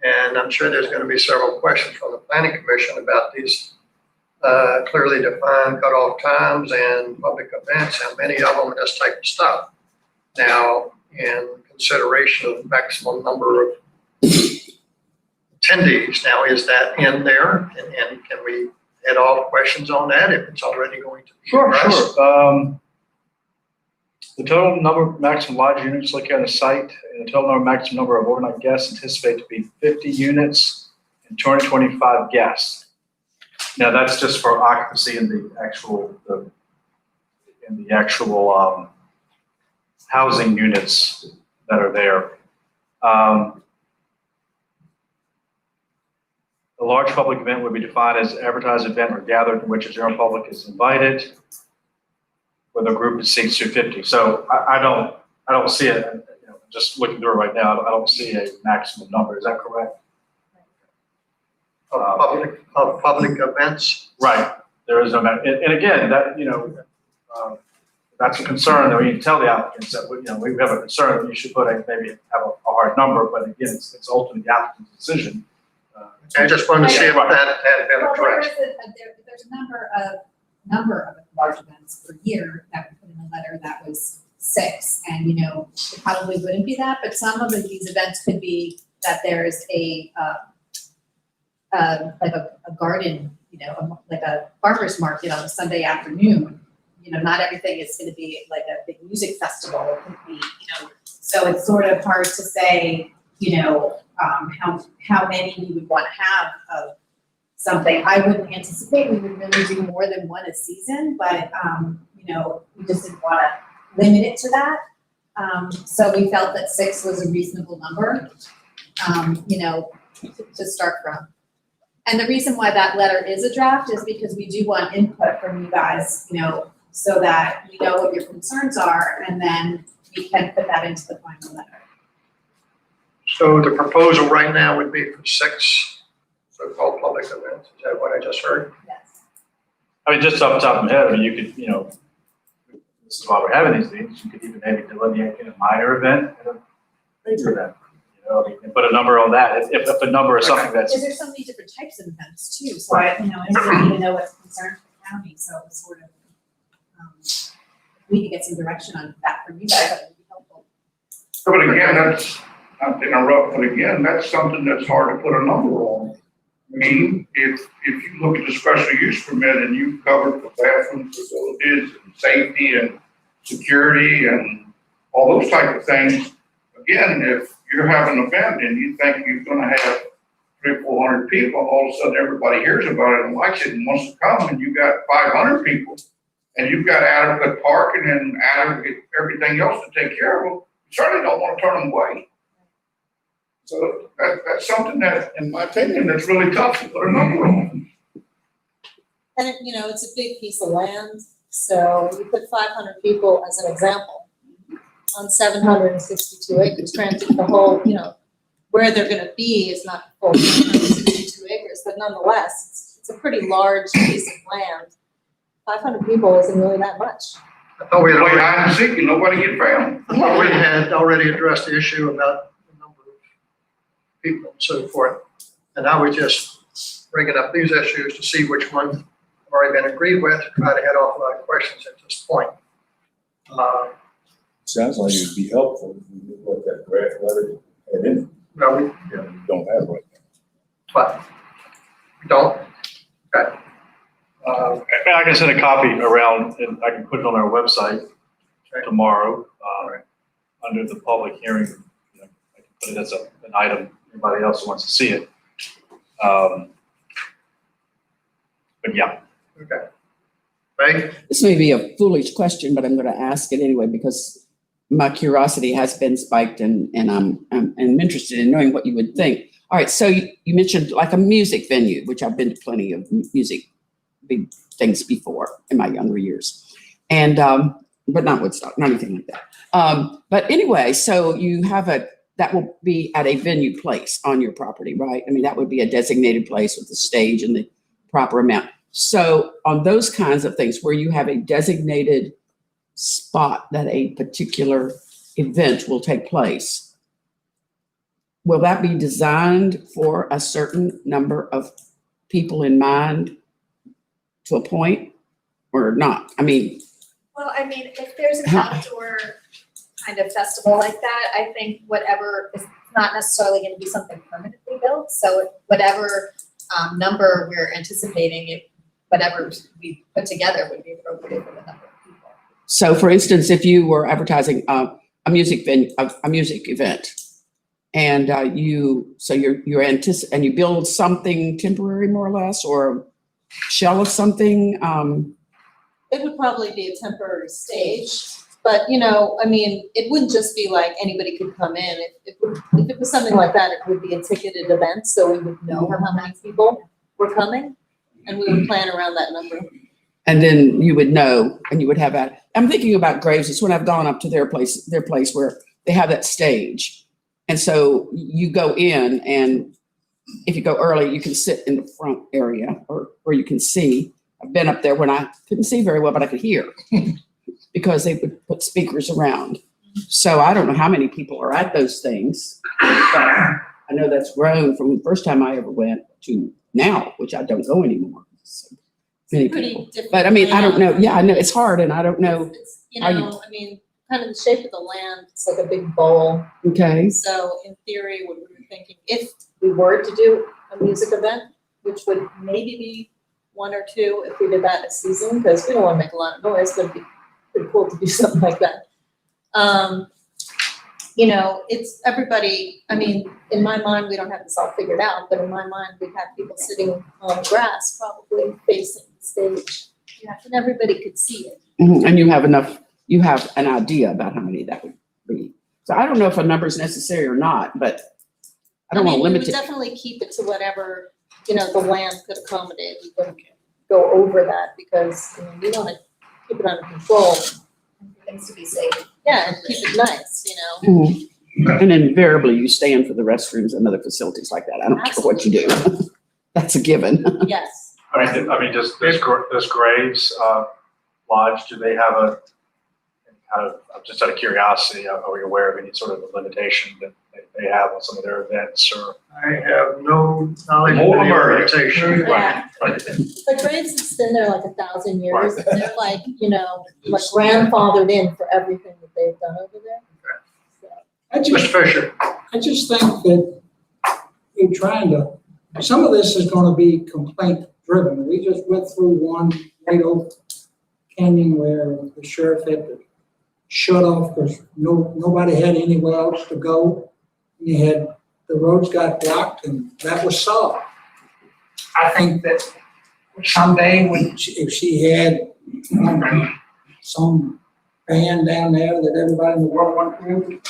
Speaker 2: and I'm sure there's going to be several questions from the Planning Commission about these clearly defined cutoff times and public events, and many of them and this type of stuff. Now, in consideration of maximum number of attendees, now is that in there? And can we head off questions on that if it's already going to be addressed?
Speaker 3: Sure. The total number of maximum lodge units located on the site and the total number maximum number of overnight guests anticipate to be 50 units and 225 guests. Now that's just for occupancy in the actual housing units that are there. A large public event would be defined as an advertised event or gathered in which a general public is invited, with a group that seats 250. So I don't see it. Just looking through it right now, I don't see a maximum number. Is that correct?
Speaker 2: Of public events?
Speaker 3: Right. There is no, and again, that, that's a concern that we need to tell the applicants that, we have a concern that you should maybe have a hard number, but again, it's ultimately the applicant's decision.
Speaker 2: I just wanted to see if that had been
Speaker 13: Well,
Speaker 2: addressed.
Speaker 13: there's a number of large events per year that we put in a letter that was 6, and it probably wouldn't be that, but some of these events could be that there's like a garden, like a farmer's market on a Sunday afternoon. Not everything is going to be like a big music festival. It could be, so it's sort of hard to say, how many we would want to have of something. I wouldn't anticipate we would really do more than one a season, but, we just didn't want to limit it to that. So we felt that 6 was a reasonable number, to start from. And the reason why that letter is a draft is because we do want input from you guys, so that we know what your concerns are, and then we can put that into the final letter.
Speaker 2: So the proposal right now would be for 6 so-called public events. Is that what I just heard?
Speaker 13: Yes.
Speaker 3: I mean, just off the top of my head, you could, this is why we're having these meetings, you could even maybe delineate a minor event and a major event. And put a number on that. If a number is something that's.
Speaker 13: Because there's so many different types of events too, so I don't even know what's concerned for the county, so it's sort of, we could get some direction on that from you guys, that would be helpful.
Speaker 4: But again, that's, not to interrupt, but again, that's something that's hard to put a number on. I mean, if you look at the special use permit and you've covered the bathroom facilities and safety and security and all those type of things, again, if you're having an event and you think you're gonna have 300 or 400 people, all of a sudden everybody hears about it and likes it and wants to come, and you got 500 people, and you've got adequate parking and adequate everything else to take care of them, you certainly don't want to turn them away. So that's something that, in my opinion, that's really tough to put a number on.
Speaker 10: And, it's a big piece of land, so you put 500 people as an example on 762 acres, granted the whole, where they're gonna be is not full 762 acres, but nonetheless, it's a pretty large piece of land. 500 people isn't really that much.
Speaker 2: I thought we had
Speaker 4: Play
Speaker 2: already,
Speaker 4: hide and seek and nobody get found.
Speaker 2: I thought we had already addressed the issue about the number of people and so forth. And I was just bringing up these issues to see which ones have already been agreed with, to try to head off a lot of questions at this point.
Speaker 1: Sounds like it'd be helpful if we knew what that draft letter had in it.
Speaker 2: Well, we,
Speaker 1: Yeah, we don't have right now.
Speaker 2: but we don't. Okay.
Speaker 3: I can send a copy around and I can put it on our website tomorrow, under the public hearing. I can put it as an item, anybody else who wants to see it. But yeah.
Speaker 2: Okay. Right?
Speaker 12: This may be a foolish question, but I'm going to ask it anyway because my curiosity has been spiked and I'm interested in knowing what you would think. All right, so you mentioned like a music venue, which I've been to plenty of music big things before in my younger years. And, but not Woodstock, not anything like that. But anyway, so you have that will be at a venue place on your property, right? I mean, that would be a designated place with the stage and the proper amount. So on those kinds of things where you have a designated spot that a particular event will take place, will that be designed for a certain number of people in mind to a point or not? I mean,
Speaker 13: Well, I mean, if there's an outdoor kind of festival like that, I think whatever is not necessarily gonna be something permanently built, so whatever number we're anticipating, whatever we put together would be appropriate for the number of people.
Speaker 12: so for instance, if you were advertising a music venue, a music event, and you build something temporary more or less, or a shell of something,
Speaker 10: It would probably be a temporary stage, but I mean, it wouldn't just be like anybody could come in. If it was something like that, it would be a ticketed event, so we would know how many people were coming, and we would plan around that number.
Speaker 12: and then you would know, and you would have that. I'm thinking about Graves. It's when I've gone up to their place where they have that stage. And so you go in, and if you go early, you can sit in the front area or where you can see. I've been up there when I couldn't see very well, but I could hear because they would put speakers around. So I don't know how many people are at those things. But I know that's grown from the first time I ever went to now, which I don't go anymore. So many
Speaker 10: Pretty
Speaker 12: people.
Speaker 10: different.
Speaker 12: But I mean, I don't know.
Speaker 10: layout.
Speaker 12: Yeah, I know it's hard, and I don't know.
Speaker 10: It's,
Speaker 12: how you-
Speaker 10: I mean, kind of the shape of the land, it's like a big bowl.
Speaker 12: Okay.
Speaker 10: So in theory, what we were thinking, if we were to do a music event, which would maybe be 1 or 2 if we did that a season, because we don't want to make a lot of noise, but it'd be pretty cool to do something like that. It's everybody, I mean, in my mind, we don't have this all figured out, but in my mind, we'd have people sitting on the grass, probably facing the stage. Yeah, and everybody could see it.
Speaker 12: Mhm. And you have an idea about how many that would be. So I don't know if a number is necessary or not, but I don't want to
Speaker 10: mean,
Speaker 12: limit
Speaker 10: we
Speaker 12: it.
Speaker 10: would definitely keep it to whatever, the land could accommodate. We wouldn't go over that because, we want to keep it under control.
Speaker 13: Things to be safe.
Speaker 10: Yeah, and keep it nice,
Speaker 12: Mhm. And invariably, you stand for the restrooms and other facilities like that. I don't care what you do. That's a given.
Speaker 10: Yes.
Speaker 3: I mean, does Graves Lodge, do they have a kind of, just out of curiosity, are we aware of any sort of limitation that they have on some of their events or?
Speaker 2: I have no knowledge of
Speaker 4: More
Speaker 2: any
Speaker 4: merrier.
Speaker 2: orientation.
Speaker 10: Yeah.
Speaker 3: Right.
Speaker 10: But Graves has been there like 1,000 years, and they're like, like grandfathered in for everything that they've done over there. So,
Speaker 2: Mr. Fisher,
Speaker 6: I just think that we're trying to, some of this is gonna be complaint driven. We just went through one White Oak Canyon where the sheriff had to shut off because nobody had anywhere else to go. The roads got blocked and that was solved. I think that someday if she had some band down there that everybody in the world went to,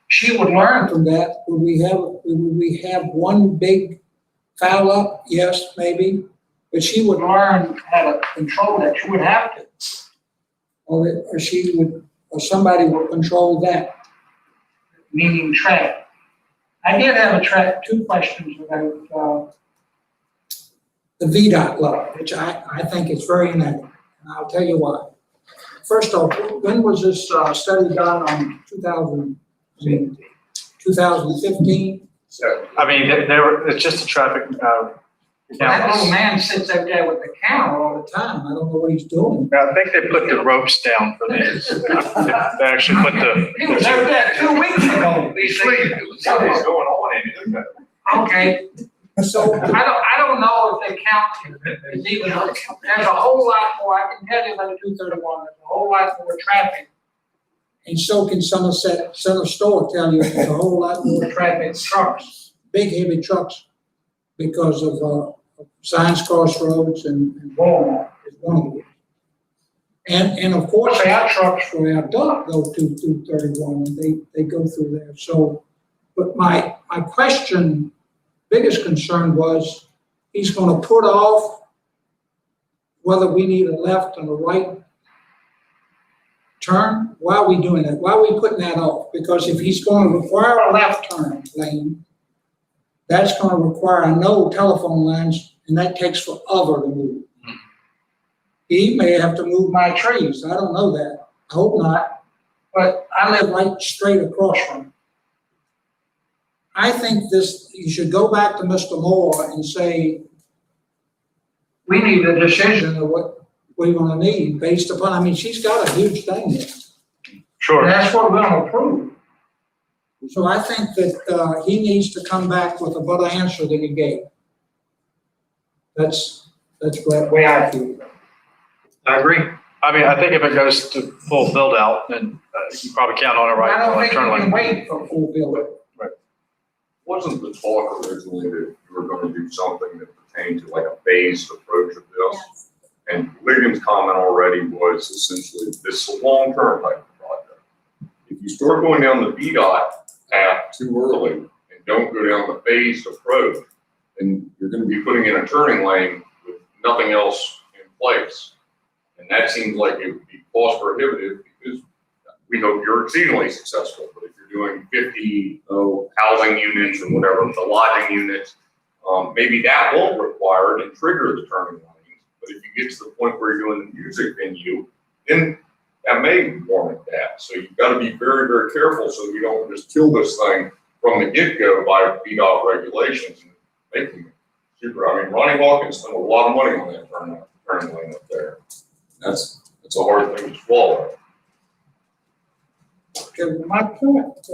Speaker 6: she would learn from that. Would we have one big foul up? Yes, maybe. but she would learn how to control that, she would have to. Or she would, or somebody would control that, meaning traffic. I did have two questions about, the VDOT law, which I think is very inadequate, and I'll tell you why. First off, when was this, study done on 2015?
Speaker 3: So, I mean, it's just a traffic,
Speaker 6: That little man sits out there with the camera all the time, I don't know what he's doing.
Speaker 3: I think they put the ropes down for these. They actually put the.
Speaker 6: He was out there 2 weeks ago.
Speaker 4: He's sleeping.
Speaker 3: Something's going on in it.
Speaker 6: Okay, so I don't know if they count, it's even, there's a whole lot more, I can tell you about 231, there's a whole lot more traffic. And so can Somerset Center Store tell you there's a whole lot more traffic, trucks, big heavy trucks, because of Science Crossroads and Walmart is one of them. And of course, our trucks for our dock go to 231, and they go through there, so, but my question, biggest concern was, he's gonna put off whether we need a left and a right turn. Why are we doing that? Why are we putting that off? Because if he's gonna require a left turn lane, that's gonna require, I know, telephone lines, and that takes forever to move. He may have to move my trees, I don't know that, I hope not, but I live right straight across from him. I think you should go back to Mr. Moore and say, we need a decision of what we're gonna need based upon, I mean, she's got a huge thing there.
Speaker 3: Sure.
Speaker 6: That's what we're gonna approve. So I think that, he needs to come back with a better answer than he gave. That's the way I feel.
Speaker 3: I agree. I mean, I think if it goes to full build out, then you probably count on it right.
Speaker 6: I don't think
Speaker 3: turn
Speaker 6: we
Speaker 3: lane.
Speaker 6: can wait for full build.
Speaker 14: Wasn't the talk originally that you were going to do something that pertained to like a phased approach of this?
Speaker 10: Yes.
Speaker 14: And Ligon's comment already was essentially this is a long-term type of project. If you start going down the VDOT path too early and don't go down the phased approach, then you're going to be putting in a turning lane with nothing else in place. And that seems like it would be cost prohibitive because we hope you're exceedingly successful. But if you're doing 50 housing units and whatever, the lodging units, maybe that won't require it and trigger the turning lanes. But if you get to the point where you're doing the music venue, then that may warrant that. So you've got to be very, very careful so you don't just kill this thing from the get-go by VDOT regulations and making it super. I mean, Ronnie Hawkins spent a lot of money on that turning lane up there. That's a hard thing to swallow.
Speaker 6: Okay, well, my point with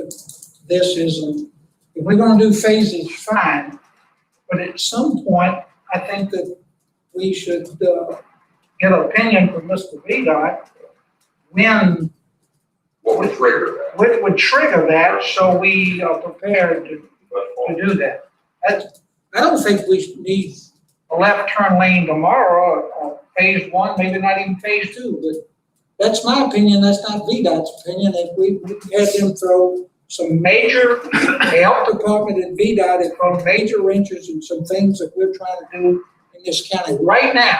Speaker 6: this is, if we're gonna do phases, fine, but at some point, I think that we should, get an opinion from Mr. VDOT when,
Speaker 14: What would trigger that?
Speaker 6: what would trigger that, so we are prepared to do that. I don't think we need a left turn lane tomorrow, or phase one, maybe not even phase two, but that's my opinion, that's not VDOT's opinion. If we had them throw some major, the health department and VDOT have thrown major wrenches in some things that we're trying to do in this county right now.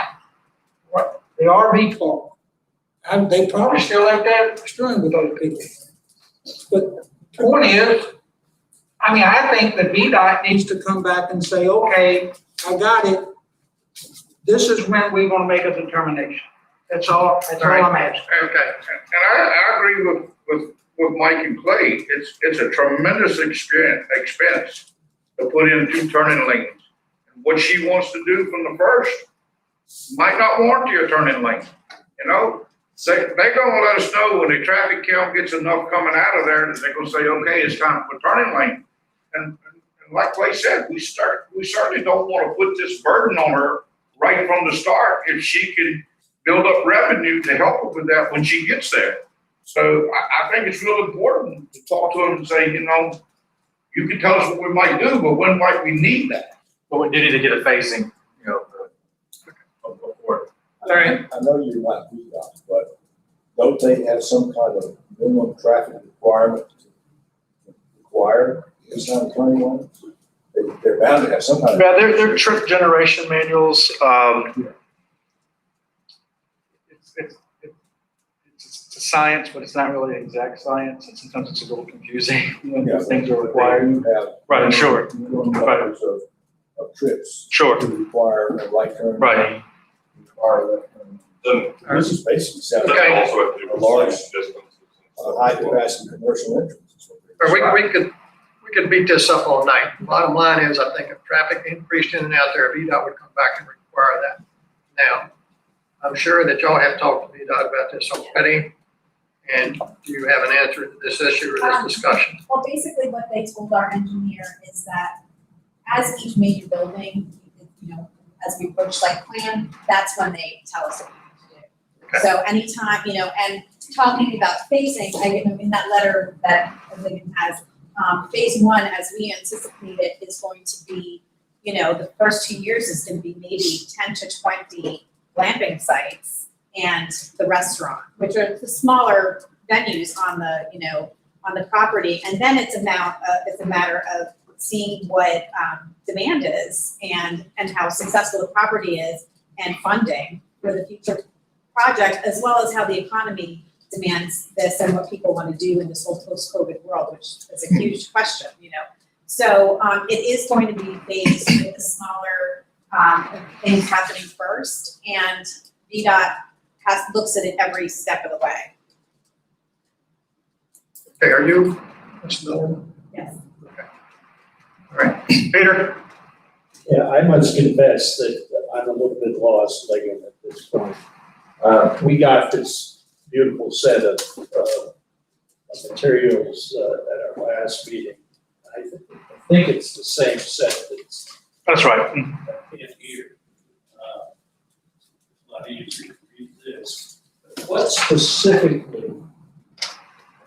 Speaker 6: The RV park, they probably still out there screwing with other people. But the point is, I mean, I think that VDOT needs to come back and say, okay, I got it. This is when we're gonna make a determination. That's all I'm asking.
Speaker 4: Okay, and I agree with Mike and Clay. It's a tremendous expense to put in 2 turning lanes. What she wants to do from the first might not warrant you a turning lane. You know, they're gonna let us know when the traffic count gets enough coming out of there that they're gonna say, okay, it's time for a turning lane. And like Clay said, we certainly don't want to put this burden on her right from the start if she can build up revenue to help her with that when she gets there. So I think it's real important to talk to them and say, you know, you can tell us what we might do, but when might we need that?
Speaker 3: But we do need to get a phasing, you know, before.
Speaker 7: I know you're not VDOT, but don't they have some kind of minimum traffic requirement to require these kind of turning lanes? They they're bound to have some kind of.
Speaker 3: Yeah, they're trip generation manuals. It's a science, but it's not really exact science, and sometimes it's a little confusing when
Speaker 7: Yeah,
Speaker 3: things are
Speaker 7: but
Speaker 3: required.
Speaker 7: they have
Speaker 3: Right, I'm sure.
Speaker 7: numbers of trips.
Speaker 3: Sure.
Speaker 7: To require a right turn.
Speaker 3: Right.
Speaker 7: Require a left turn.
Speaker 14: Then,
Speaker 7: This is basically
Speaker 14: then
Speaker 7: set
Speaker 14: they also have to do
Speaker 7: A large-
Speaker 14: with distances.
Speaker 7: high capacity commercial entrance.
Speaker 2: Or we could beat this up all night. Bottom line is, I think if traffic increased in and out there, VDOT would come back and require that. Now, I'm sure that y'all have talked to VDOT about this already. And do you have an answer to this issue or this discussion?
Speaker 13: Well, basically what they told our engineer is that as each major building, you know, as we approach site plan, that's when they tell us what we need to do.
Speaker 2: Okay.
Speaker 13: So anytime, you know, and talking about phasing, in that letter that Ligon has, phase one, as we anticipate it, is going to be, you know, the first 2 years is gonna be maybe 10 to 20 glamping sites and the restaurant, which are the smaller venues on the, you know, on the property. And then it's a matter of seeing what demand is and how successful the property is and funding for the future project, as well as how the economy demands this and what people want to do in this whole post-COVID world, which is a huge question, you know. So it is going to be phased with the smaller things happening first, and VDOT looks at it every step of the way.
Speaker 2: Okay, are you, Ms. Miller?
Speaker 13: Yes.
Speaker 2: All right, Peter?
Speaker 1: Yeah, I must confess that I'm a little bit lost, Ligon, at this point. We got this beautiful set of materials at our last meeting. I think it's the same set
Speaker 3: That's right.
Speaker 1: in here. It's not easy to read this. What specifically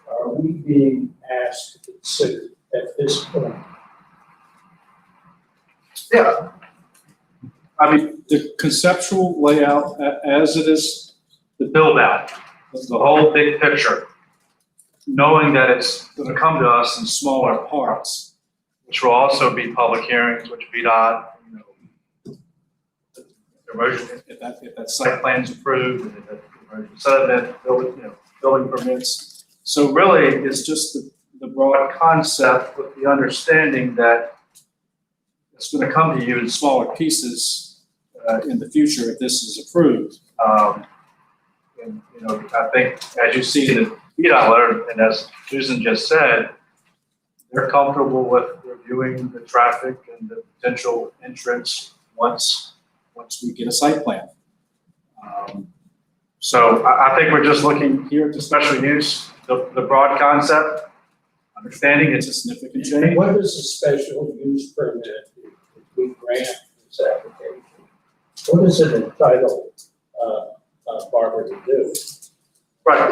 Speaker 1: are we being asked to consider at this point?
Speaker 3: Yeah. I mean, the conceptual layout as it is, the build out, the whole big picture, knowing that it's gonna come to us in smaller parts, which will also be public hearings, which VDOT, you know, erosion, if that site plan's approved, and if that erosion sediment, building permits. So really, it's just the broad concept with the understanding that it's gonna come to you in smaller pieces in the future if this is approved. And, you know, I think as you see in the VDOT letter, and as Susan just said, they're comfortable with reviewing the traffic and the potential entrance once we get a site plan. So I think we're just looking here at the special use, the broad concept, understanding it's a significant change.
Speaker 1: What is a special use permit if we grant this application? What is it entitled, Barbara, to do?
Speaker 3: Right,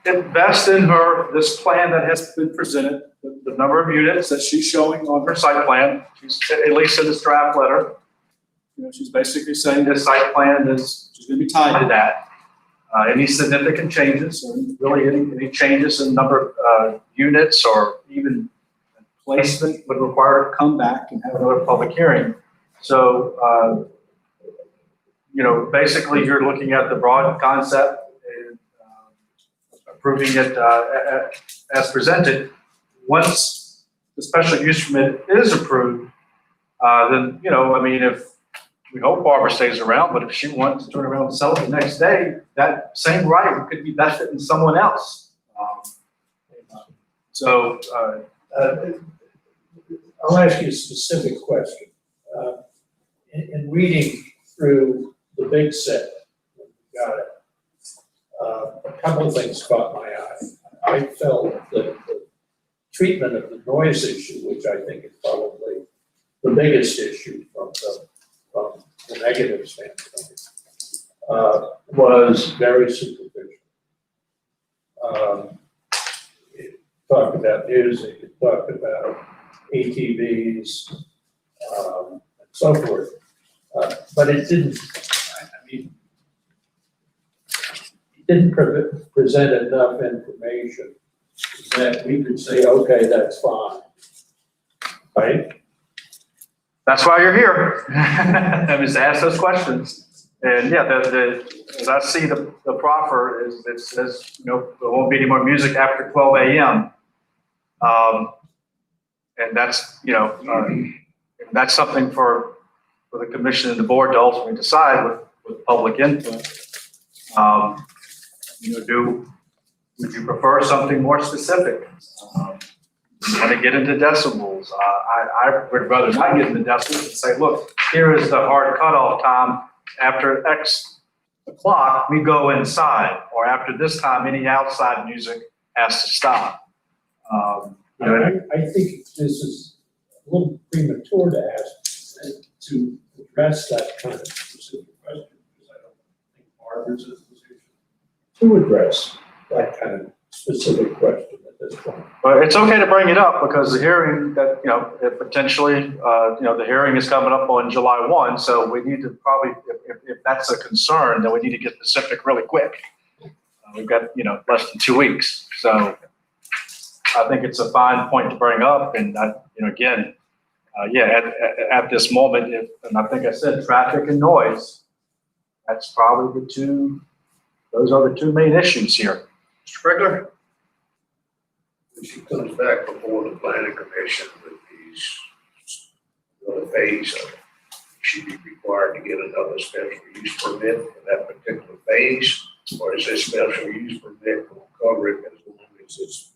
Speaker 3: it vests in her, this plan that has been presented, the number of units that she's showing on her site plan, she's, at least in this draft letter. You know, she's basically saying this site plan she's gonna be tied to that. Any significant changes, or really any changes in number of units or even placement would require her to come back and have another public hearing. So, you know, basically you're looking at the broad concept and approving it as presented. Once the special use permit is approved, then, you know, I mean, we hope Barbara stays around, but if she wants to turn around and sell it the next day, that same right could be benefiting someone else.
Speaker 1: I'll ask you a specific question. In reading through the big set, got it, a couple of things caught my eye. I felt that the treatment of the noise issue, which I think is probably the biggest issue from the negative standpoint, was very superficial. It talked about music, it talked about ATVs, and so forth. But it didn't, it didn't present enough information that we could say, okay, that's fine.
Speaker 3: Right? That's why you're here. I mean, to ask those questions. And yeah, as I see the proffer is, it says, you know, there won't be any more music after 12 a.m. And that's, you know, that's something for the commission and the board to ultimately decide with public input. You know, would you prefer something more specific? You want to get into decibels? I would rather not get into decibels and say, look, here is the hard cutoff time. After X o'clock, we go inside, or after this time, any outside music has to stop. You know,
Speaker 6: I think this is a little premature to ask, to address that kind of specific question, because I don't think Barbara's in a position to address that kind of specific question at this point.
Speaker 3: But it's okay to bring it up because the hearing that, you know, it potentially, you know, the hearing is coming up on July 1. So we need to probably, if that's a concern, then we need to get specific really quick. We've got, you know, less than 2 weeks. So I think it's a fine point to bring up. And, you know, again, yeah, at this moment, and I think I said traffic and noise, that's probably those are the two main issues here.
Speaker 1: Mr. Pregler? When she comes back before the planning commission with these, another phase of it, she'd be required to get another special use permit for that particular phase? Or is this special use permit will cover it as long as it's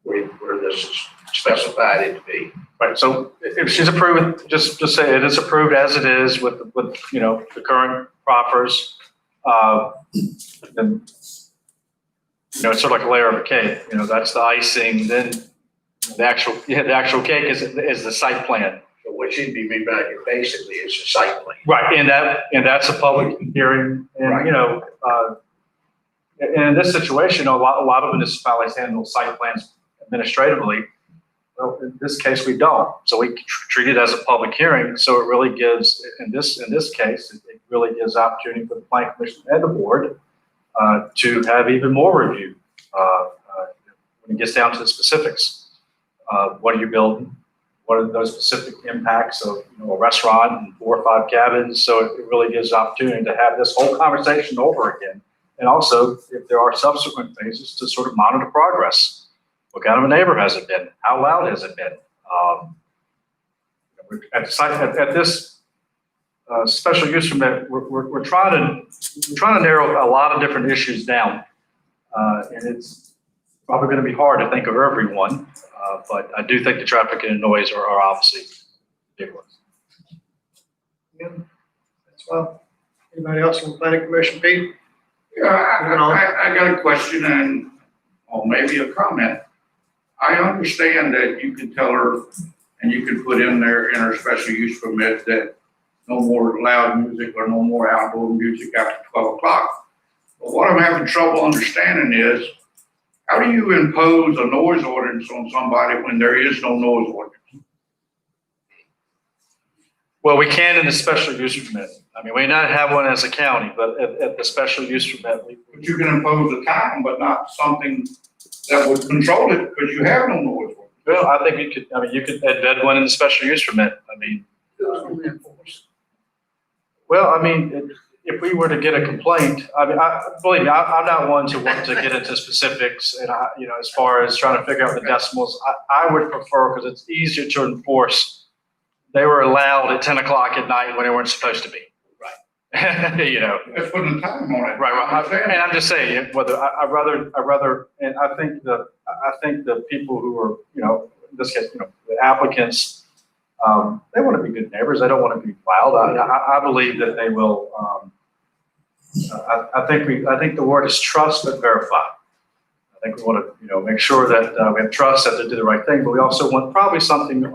Speaker 1: where this is specified it to be?
Speaker 3: Right, so if she's approved, just say it is approved as it is with, you know, the current proffers. Then, you know, it's sort of like a layer of a cake, you know, that's the icing, then the actual cake is the site plan.
Speaker 1: So what she'd be rebacking basically is the site plan.
Speaker 3: Right, and that's a public hearing, and,
Speaker 1: Right.
Speaker 3: you know, and in this situation, a lot of municipalities handle site plans administratively. Well, in this case, we don't, so we treat it as a public hearing, so it really gives, in this case, it really gives opportunity for the planning commission and the board to have even more review when it gets down to the specifics. What are you building? What are those specific impacts of, you know, a restaurant and 4 or 5 cabins? So it really gives opportunity to have this whole conversation over again. And also, if there are subsequent phases, to sort of monitor progress. What kind of a neighbor has it been? How loud has it been? At this special use permit, we're trying to narrow a lot of different issues down, and it's probably going to be hard to think of everyone. But I do think the traffic and noise are obviously big ones.
Speaker 2: Yeah, that's well. Anybody else on the planning commission, Pete?
Speaker 4: Yeah, I got a question and, or maybe a comment. I understand that you can tell her and you can put in there in her special use permit that no more loud music or no more outdoor music after 12 o'clock. But what I'm having trouble understanding is, how do you impose a noise ordinance on somebody when there is no noise ordinance?
Speaker 3: Well, we can in the special use permit. I mean, we not have one as a county, but at the special use permit,
Speaker 4: But you can impose a time, but not something that would control it because you have no noise ordinance.
Speaker 3: well, I think you could embed one in the special use permit. I mean, well, I mean, if we were to get a complaint, I mean, believe me, I'm not one to want to get into specifics, and you know, as far as trying to figure out the decimals, I would prefer, because it's easier to enforce. They were allowed at 10 o'clock at night when they weren't supposed to be. Right. You know.
Speaker 4: That's putting a time on it.
Speaker 3: Right. And I'm just saying, whether I'd rather, and I think the people who are, you know, in this case, you know, the applicants, they want to be good neighbors. They don't want to be loud. I believe that they will. I think the word is trust but verify. I think we want to, you know, make sure that we have trust that they do the right thing, but we also want probably something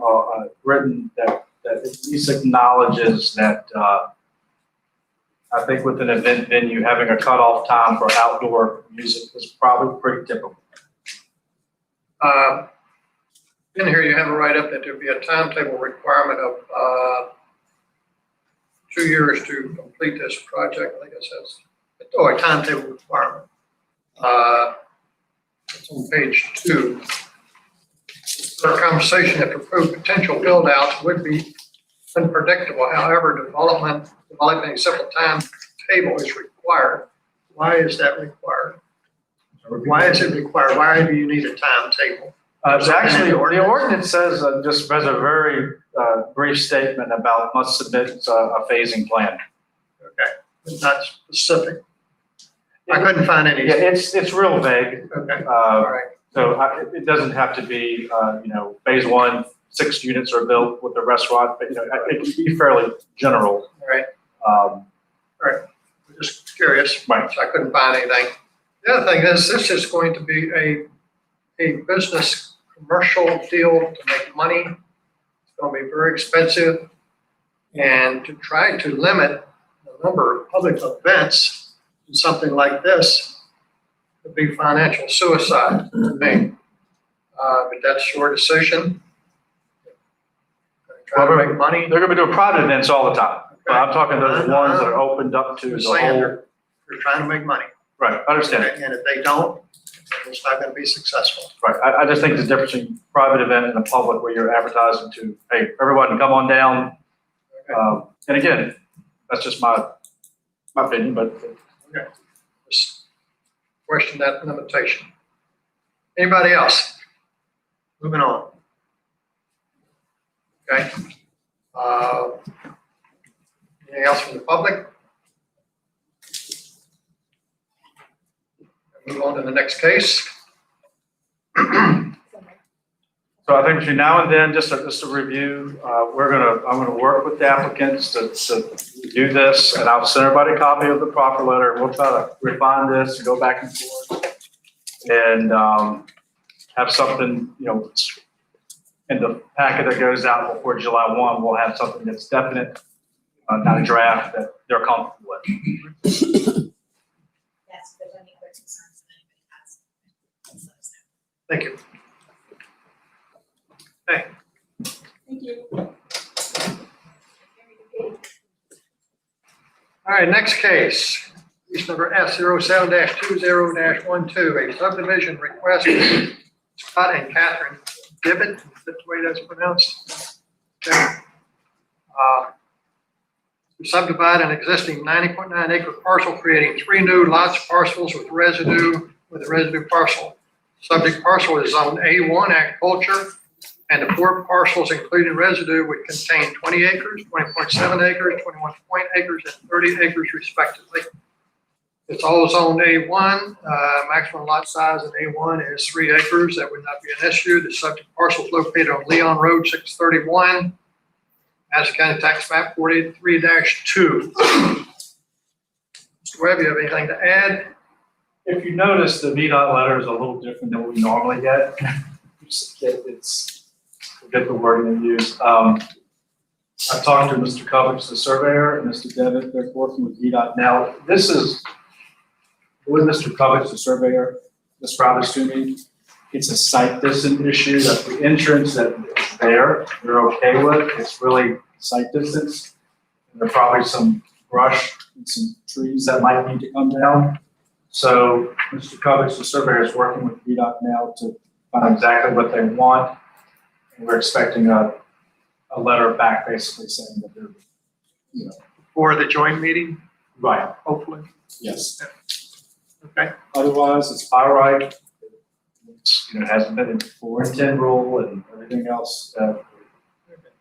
Speaker 3: written that at least acknowledges that. I think with an event venue, having a cutoff time for outdoor music is probably pretty typical.
Speaker 2: In here, you have a write-up that there'd be a timetable requirement of 2 years to complete this project. I guess that's, a timetable requirement. It's on page 2. Our conversation that proposed potential build-outs would be unpredictable. However, developing a simple timetable is required. Why is that required? Why is it required? Why do you need a timetable?
Speaker 3: It's actually, the ordinance says, just as a very brief statement about must submit a phasing plan.
Speaker 2: Okay, it's not specific. I couldn't find any.
Speaker 3: Yeah, it's real vague.
Speaker 2: Okay, all right.
Speaker 3: So it doesn't have to be, phase 1, 6 units are built with the restaurant, but, it can be fairly general.
Speaker 2: All right,
Speaker 3: Um,
Speaker 2: just curious.
Speaker 3: Right.
Speaker 2: So I couldn't find anything. The other thing is, this is going to be a business commercial deal to make money. It's going to be very expensive. And to try to limit the number of public events in something like this would be financial suicide to me. But that's your decision. Try to make money.
Speaker 3: They're gonna be doing private events all the time. But I'm talking those ones that are opened up to
Speaker 2: You're
Speaker 3: the
Speaker 2: saying
Speaker 3: whole.
Speaker 2: they're trying to make money.
Speaker 3: Right, I understand.
Speaker 2: And if they don't, it's not going to be successful.
Speaker 3: Right, I just think there's a difference between private event and a public where you're advertising to, hey, everyone come on down. And again, that's just my opinion, but
Speaker 2: Just question that limitation. Anybody else? Moving on. Okay. Anything else from the public? Move on to the next case.
Speaker 3: so I think between now and then, just a review, I'm gonna work with the applicants to do this, and I'll send everybody a copy of the proffer letter. We'll try to refine this and go back and forth. And have something, in the packet that goes out before July 1, we'll have something that's definite, not a draft that they're comfortable with.
Speaker 13: Yes, if there's any other concerns that anybody has, please let us know.
Speaker 2: Thank you. Okay.
Speaker 10: Thank you.
Speaker 2: All right, next case. Case number S07-20-12, a subdivision request from Scott and Catherine Gibbet. Is that the way that's pronounced? Okay. To subdivide an existing 90.9 acre parcel, creating 3 new lots parcels with a residue parcel. Subject parcel is zone A1 agriculture, and the 4 parcels including residue would contain 20 acres, 20.7 acres, 21 acres, and 30 acres respectively. It's all zoned A1. Maximum lot size in A1 is 3 acres. That would not be an issue. The subject parcel is located on Leon Road 631, Madison County Tax Map 43-2. Mr. Webb, you have anything to add?
Speaker 3: If you notice, the VDOT letter is a little different than what we normally get. Forget the wording they use. I've talked to Mr. Covich, the surveyor, and Mr. Devitt. They're working with VDOT. Now, this is, with Mr. Covich, the surveyor, Ms. Roberts to me, it's a site distance issue that the entrance that is there, they're okay with. It's really site distance. And there are probably some brush and some trees that might need to come down. So Mr. Covich, the surveyor, is working with VDOT now to find exactly what they want. And we're expecting a letter back basically saying that they're,
Speaker 2: For the joint meeting,
Speaker 3: right,
Speaker 2: hopefully.
Speaker 3: yes.
Speaker 2: Okay.
Speaker 3: Otherwise, it's by right. It's, it hasn't been in 4-10 rule and everything else.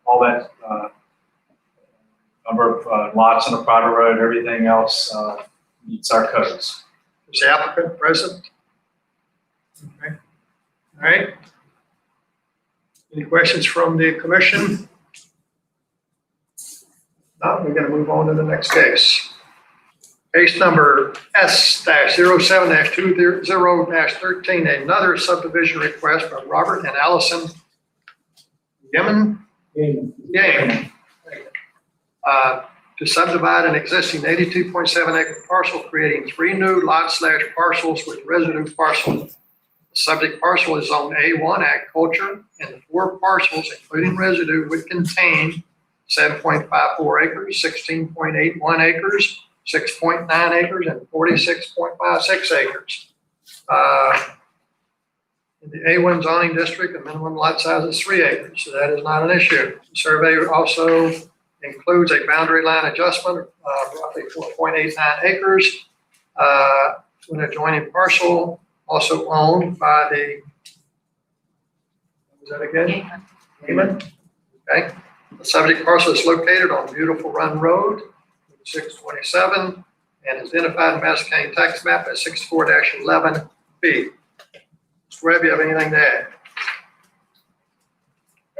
Speaker 3: All that number of lots on a private road, everything else meets our codes.
Speaker 2: Is the applicant present? Okay. All right. Any questions from the commission? No, we're going to move on to the next case. Case number S-07-20-13, another subdivision request from Robert and Allison Yemen. To subdivide an existing 82.7 acre parcel, creating 3 new lots/parcels with residue parcel. The subject parcel is zone A1 agriculture, and the 4 parcels, including residue, would contain 7.54 acres, 16.81 acres, 6.9 acres, and 46.56 acres. In the A1 zoning district, the minimum lot size is 3 acres, so that is not an issue. The survey also includes a boundary line adjustment of roughly 4.89 acres to an adjoining parcel also owned by the, what was that again? Neiman. Okay. The subject parcel is located on Beautiful Run Road, 627, and is identified in Madison County Tax Map as 64-11B. Mr. Webb, you have anything to add?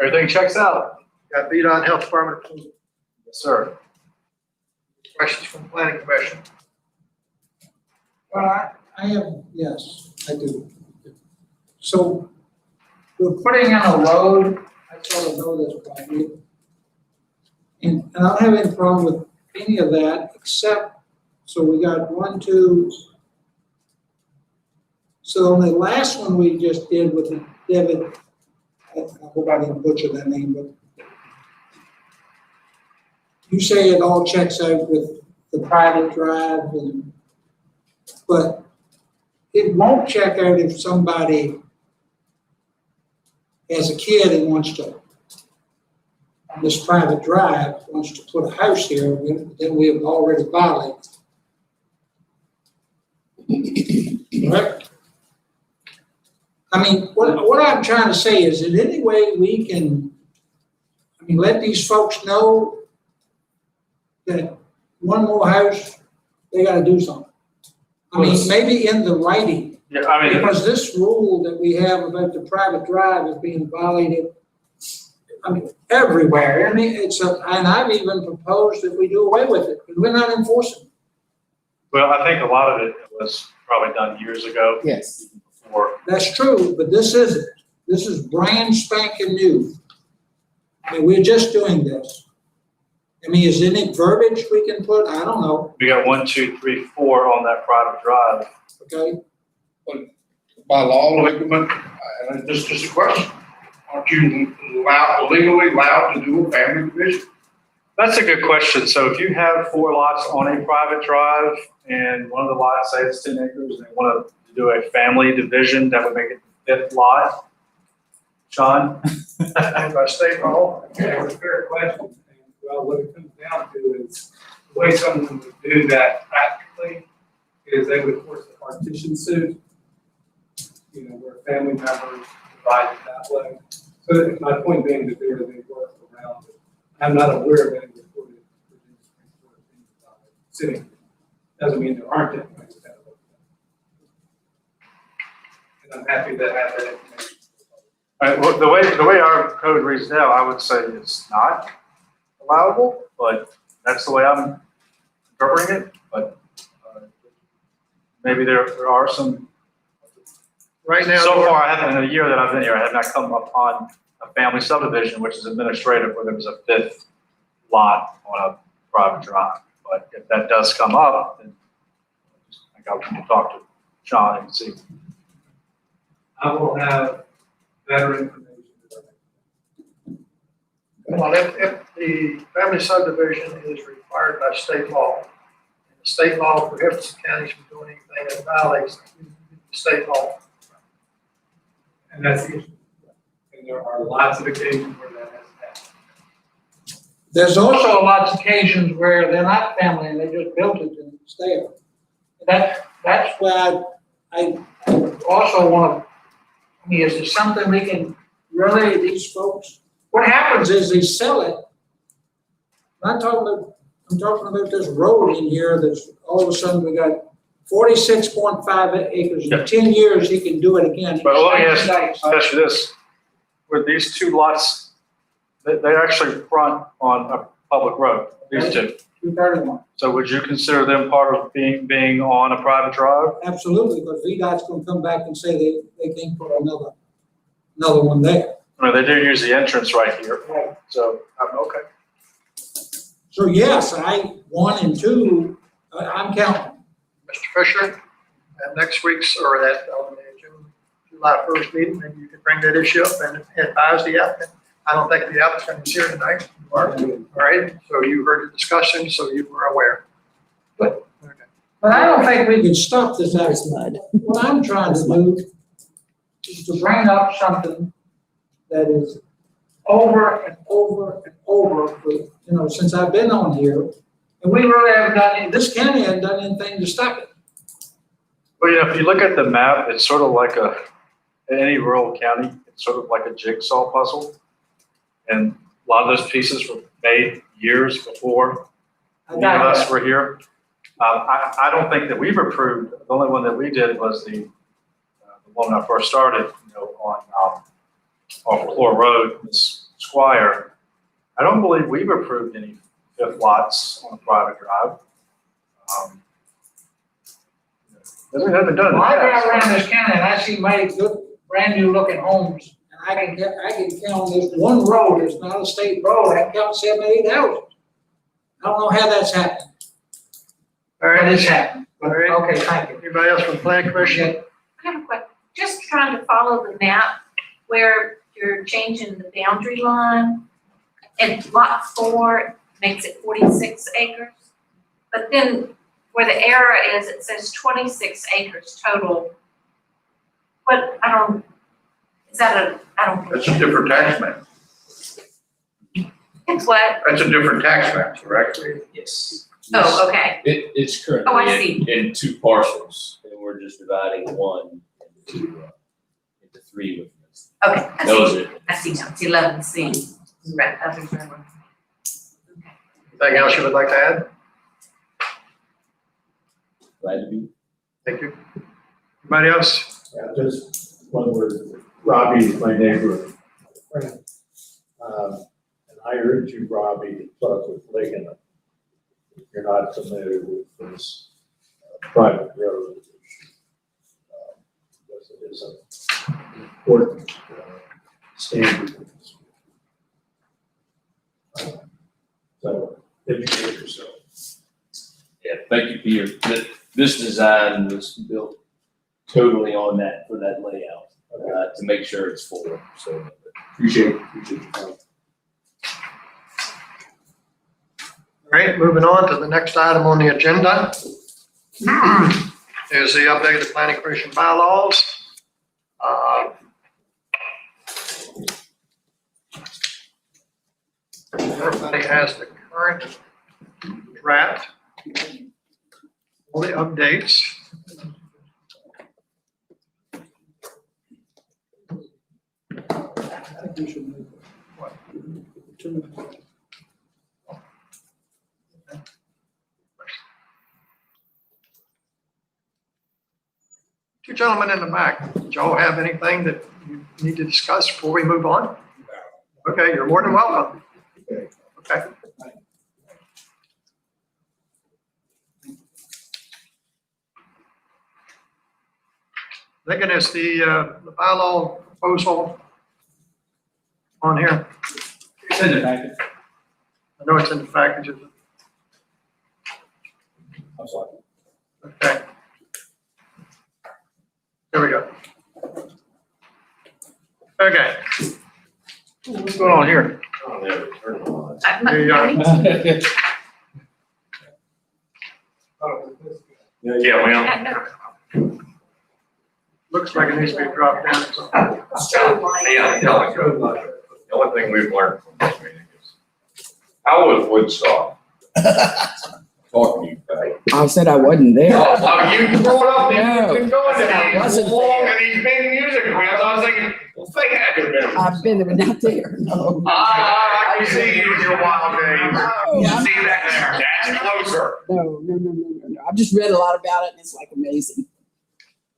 Speaker 3: Everything checks out.
Speaker 2: Got VDOT Health Department approval.
Speaker 3: Yes, sir.
Speaker 2: Questions from the planning commission?
Speaker 6: Well, I have, yes, I do. So we're putting in a road, I sort of know this probably. And I don't have any problem with any of that, except, so we got 1, 2. So on the last one we just did with David, I hope I didn't butcher that name, but you say it all checks out with the private drive and, but it won't check out if somebody has a kid and wants to, on this private drive, wants to put a house here, then we have already violated. Correct? I mean, what I'm trying to say is, in any way we can, I mean, let these folks know that one more house, they gotta do something. I mean, maybe in the writing,
Speaker 3: Yeah, I mean,
Speaker 6: because this rule that we have about the private drive is being violated, I mean, everywhere. I mean, and I've even proposed that we do away with it, because we're not enforcing it.
Speaker 3: well, I think a lot of it was probably done years ago.
Speaker 12: Yes.
Speaker 3: Before.
Speaker 6: That's true, but this isn't. This is brand spanking new. I mean, we're just doing this. I mean, is there any verbiage we can put? I don't know,
Speaker 3: We got 1, 2, 3, 4 on that private drive.
Speaker 6: okay?
Speaker 4: By law, this is just a question. Aren't you legally allowed to do a family division?
Speaker 3: That's a good question. So if you have 4 lots on a private drive and one of the lots, say it's 10 acres, and they want to do a family division, that would make it the 5th lot. Sean?
Speaker 2: And by state law,
Speaker 11: Yeah, it's a fair question. And, well, what it comes down to is the way someone would do that practically is they would force a partition suit, you know, where family members divide it that way. So my point being that they work around it. I'm not aware of any recorded things about it sitting. Doesn't mean there aren't any ways to handle it. And I'm happy to have that information.
Speaker 3: All right, well, the way our code reads now, I would say it's not allowable, but that's the way I'm interpreting it. But maybe there are some.
Speaker 2: right now.
Speaker 3: So far, I haven't, in a year that I've been here, I have not come upon a family subdivision, which is administrative, where there was a 5th lot on a private drive. But if that does come up, then I think I'll talk to Sean and see.
Speaker 11: I will have better information.
Speaker 2: Well, if the family subdivision is required by state law, and the state law prohibits the counties from doing anything that violates the state law.
Speaker 11: And that's the issue. And there are lots of occasions where that has happened.
Speaker 6: There's also lots of occasions where they're not family and they just built it and it's there. That's why I also want to, I mean, is there something we can really, these folks, what happens is they sell it. I'm talking about this road in here that's all of a sudden we got 46.5 acres. In 10 years, he can do it again.
Speaker 3: But let me ask you this, with these 2 lots, they actually front on a public road, these 2.
Speaker 6: 231.
Speaker 3: So would you consider them part of being on a private drive?
Speaker 6: Absolutely, because VDOT's gonna come back and say they can't put another one there.
Speaker 3: I mean, they do use the entrance right here,
Speaker 6: Right.
Speaker 3: so I'm okay.
Speaker 6: So yes, 1 and 2, I'm counting.
Speaker 2: Mr. Fisher, at next week's, or that, on the July 1st meeting, maybe you could bring that issue up and advise the applicant. I don't think the applicant is here tonight. You are. All right, so you heard the discussion, so you were aware.
Speaker 6: But I don't think we can stop this accident. What I'm trying to do to bring up something that is over and over and over for, you know, since I've been on here. And we really haven't done, this county hasn't done anything to stop it.
Speaker 3: Well, yeah, if you look at the map, it's sort of like any rural county, it's sort of like a jigsaw puzzle. And a lot of those pieces were made years before any of us were here. I don't think that we've approved, the only one that we did was the one when I first started, you know, on off Floor Road, Miss Squire. I don't believe we've approved any fifth lots on a private drive. We haven't done it.
Speaker 6: Well, I drive around this county and I see many good, brand new looking homes. And I can count this one road, it's not a state road, I can count 7, 8 houses. I don't know how that's happened.
Speaker 2: All right,
Speaker 6: But it's happened.
Speaker 2: all right.
Speaker 6: Okay, thank you.
Speaker 2: Anybody else from the planning commission?
Speaker 5: I have a question, just trying to follow the map where you're changing the boundary line. And lot 4 makes it 46 acres. But then where the error is, it says 26 acres total. But I don't.
Speaker 4: That's a different tax map.
Speaker 5: It's what?
Speaker 4: That's a different tax map, correct?
Speaker 1: Yes.
Speaker 5: Oh, okay.
Speaker 1: It's currently
Speaker 5: Oh, I see.
Speaker 1: in 2 parcels, and we're just dividing 1 into 3 with this.
Speaker 5: Okay, I
Speaker 1: Those
Speaker 5: see.
Speaker 1: are,
Speaker 5: I see now. It's 11C. Right, others are.
Speaker 2: Anything else you would like to add?
Speaker 1: glad to be.
Speaker 2: Thank you. Anybody else?
Speaker 7: Yeah, just one word. Robbie is my neighbor, friend. And I urge you, Robbie, to talk with Ligon. If you're not familiar with this private road. Because it is an important standard. So educate yourself.
Speaker 1: Yeah, thank you, Peter. This design was built totally on that, for that layout, to make sure it's full, so appreciate your time.
Speaker 2: All right, moving on to the next item on the agenda is the update of the planning commission bylaws. Everybody has the current draft, all the updates.
Speaker 6: I think we should move.
Speaker 2: What?
Speaker 6: 2 minutes.
Speaker 2: Two gentlemen in the back, did y'all have anything that you need to discuss before we move on? Okay, you're more than welcome. Okay. Looking at the bylaw proposal on here.
Speaker 11: It's in the packet.
Speaker 2: I know it's in the package.
Speaker 7: I'm sorry.
Speaker 2: Okay. Here we go. Okay. What's going on here? Here you are.
Speaker 14: Yeah, ma'am.
Speaker 2: Looks like it needs to be dropped down.
Speaker 14: Yeah, the only thing we've learned from this meeting is, how was Woodstock? Talking to you, Pat.
Speaker 12: I said I wasn't there.
Speaker 14: Oh, you brought up,
Speaker 12: No,
Speaker 14: you've been going to
Speaker 12: I
Speaker 14: these
Speaker 12: wasn't
Speaker 14: long,
Speaker 12: there.
Speaker 14: and he's been music events, I was thinking, well, they had to have been.
Speaker 12: I've been there, but not there, no.
Speaker 14: I can see you in your wild days.
Speaker 12: No,
Speaker 14: You see that there, that's closer.
Speaker 12: no. I've just read a lot about it and it's like amazing.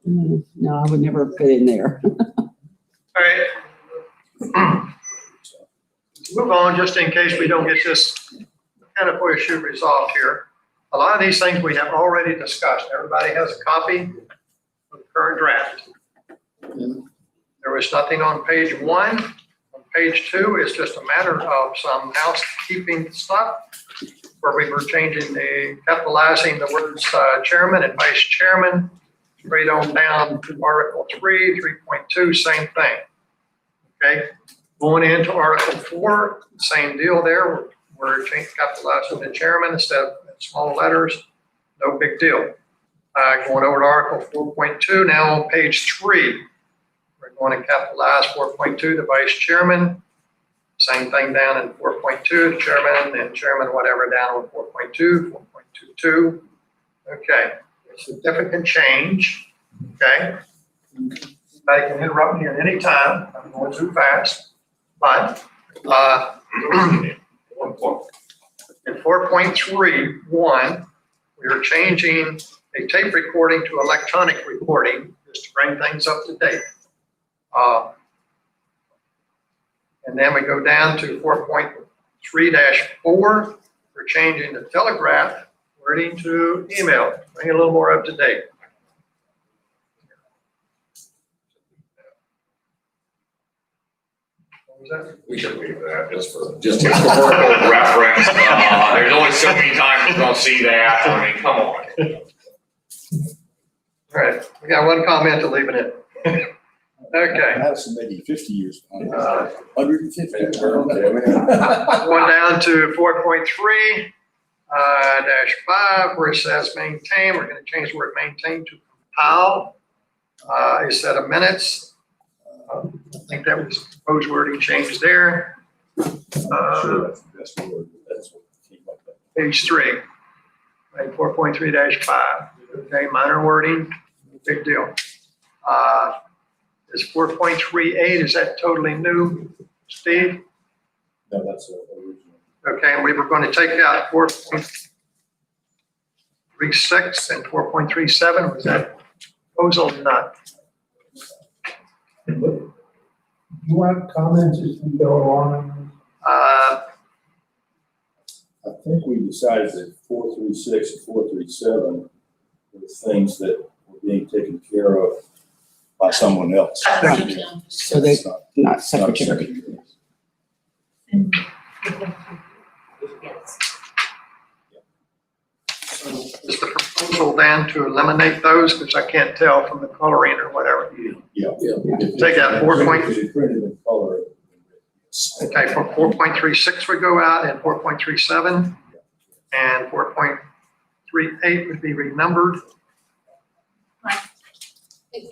Speaker 12: No, I would never fit in there.
Speaker 2: All right. Move on, just in case we don't get this kind of issue resolved here. A lot of these things we have already discussed. Everybody has a copy of the current draft. There was nothing on page 1. On page 2, it's just a matter of some housekeeping stuff where we were capitalizing the words chairman and vice chairman. Straight on down to Article 3, 3.2, same thing. Okay, going into Article 4, same deal there. We're capitalizing the chairman instead of small letters. No big deal. Going over to Article 4.2, now on page 3. We're want to capitalize 4.2, the vice chairman. Same thing down in 4.2, the chairman and chairman, whatever, down on 4.2, 4.22. Okay, significant change, okay? Anybody can interrupt me at any time, I'm going too fast, but, in 4.31, we are changing a tape recording to electronic recording, just to bring things up to date. And then we go down to 4.3-4, we're changing the telegraph wording to email, bring it a little more up to date. What was that?
Speaker 14: We should leave that just historical reference. There's only so many times you're gonna see that. I mean, come on.
Speaker 2: All right, we got one comment to leave it in. Okay.
Speaker 1: Madison maybe 50 years.
Speaker 2: 150. Going down to 4.3 -5, where it says maintain, we're gonna change the word maintain to compile a set of minutes. I think that was proposed wording change there.
Speaker 1: Sure, that's the best word, but that's what came up with.
Speaker 2: Page 3, right, 4.3-5. Okay, minor wording, no big deal. Is 4.38, is that totally new, Steve?
Speaker 1: No, that's original.
Speaker 2: Okay, and we were going to take out 4.36 and 4.37, was that proposal or not?
Speaker 7: You want comments as we go along?
Speaker 2: Uh,
Speaker 1: I think we decided that 436 and 437 were things that were being taken care of by someone else.
Speaker 10: Right. So they-
Speaker 1: It's not-
Speaker 12: Not
Speaker 1: it's not
Speaker 12: secretary.
Speaker 2: Is the proposal then to eliminate those, because I can't tell from the coloring or whatever?
Speaker 1: Yeah.
Speaker 2: Take out 4 point-
Speaker 1: If it's printed in color.
Speaker 2: Okay, for 4.36 would go out and 4.37, and 4.38 would be renumbered.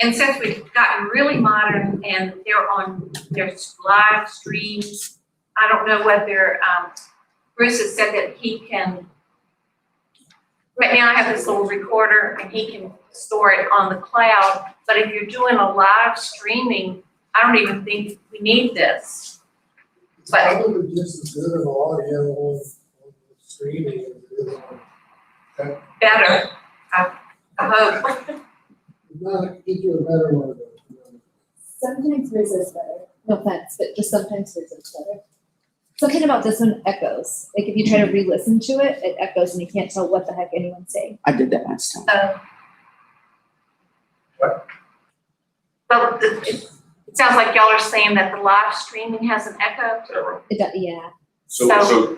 Speaker 5: And since we've gotten really modern and they're on their live streams, I don't know whether, Bruce has said that he can, right now I have this little recorder and he can store it on the cloud, but if you're doing a live streaming, I don't even think we need this. But
Speaker 6: Probably just as good of audio on streaming as it is on.
Speaker 5: better, I hope.
Speaker 6: Not get you a better one.
Speaker 13: Sometimes hers is better. No offense, but just sometimes hers is better. Something about this one echoes. Like if you try to re-listen to it, it echoes and you can't tell what the heck anyone's saying.
Speaker 12: I did that last time.
Speaker 5: Well, it sounds like y'all are saying that the live streaming has an echo.
Speaker 13: It does, yeah.
Speaker 14: So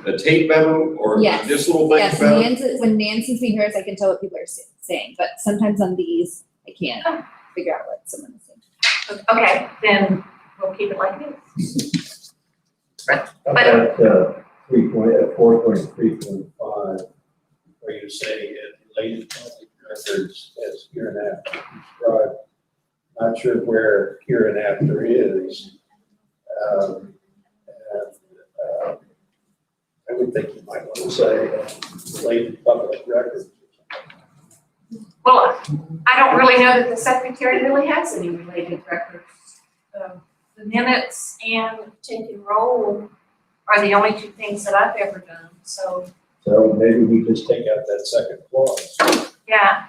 Speaker 14: the tape memo or
Speaker 13: Yes.
Speaker 14: this little thing
Speaker 13: Yes,
Speaker 14: better?
Speaker 13: when Nancy's being hers, I can tell what people are saying, but sometimes on these, I can't figure out what someone is saying.
Speaker 5: Okay, then we'll keep it like this.
Speaker 7: About, 4.3.5, where you say related public records as here and after described. Not sure where here and after is. I would think you might want to say related public records.
Speaker 5: Well, I don't really know that the secretary really has any related records. The minutes and taking roll are the only two things that I've ever done, so,
Speaker 7: So maybe we just take out that second clause.
Speaker 5: yeah.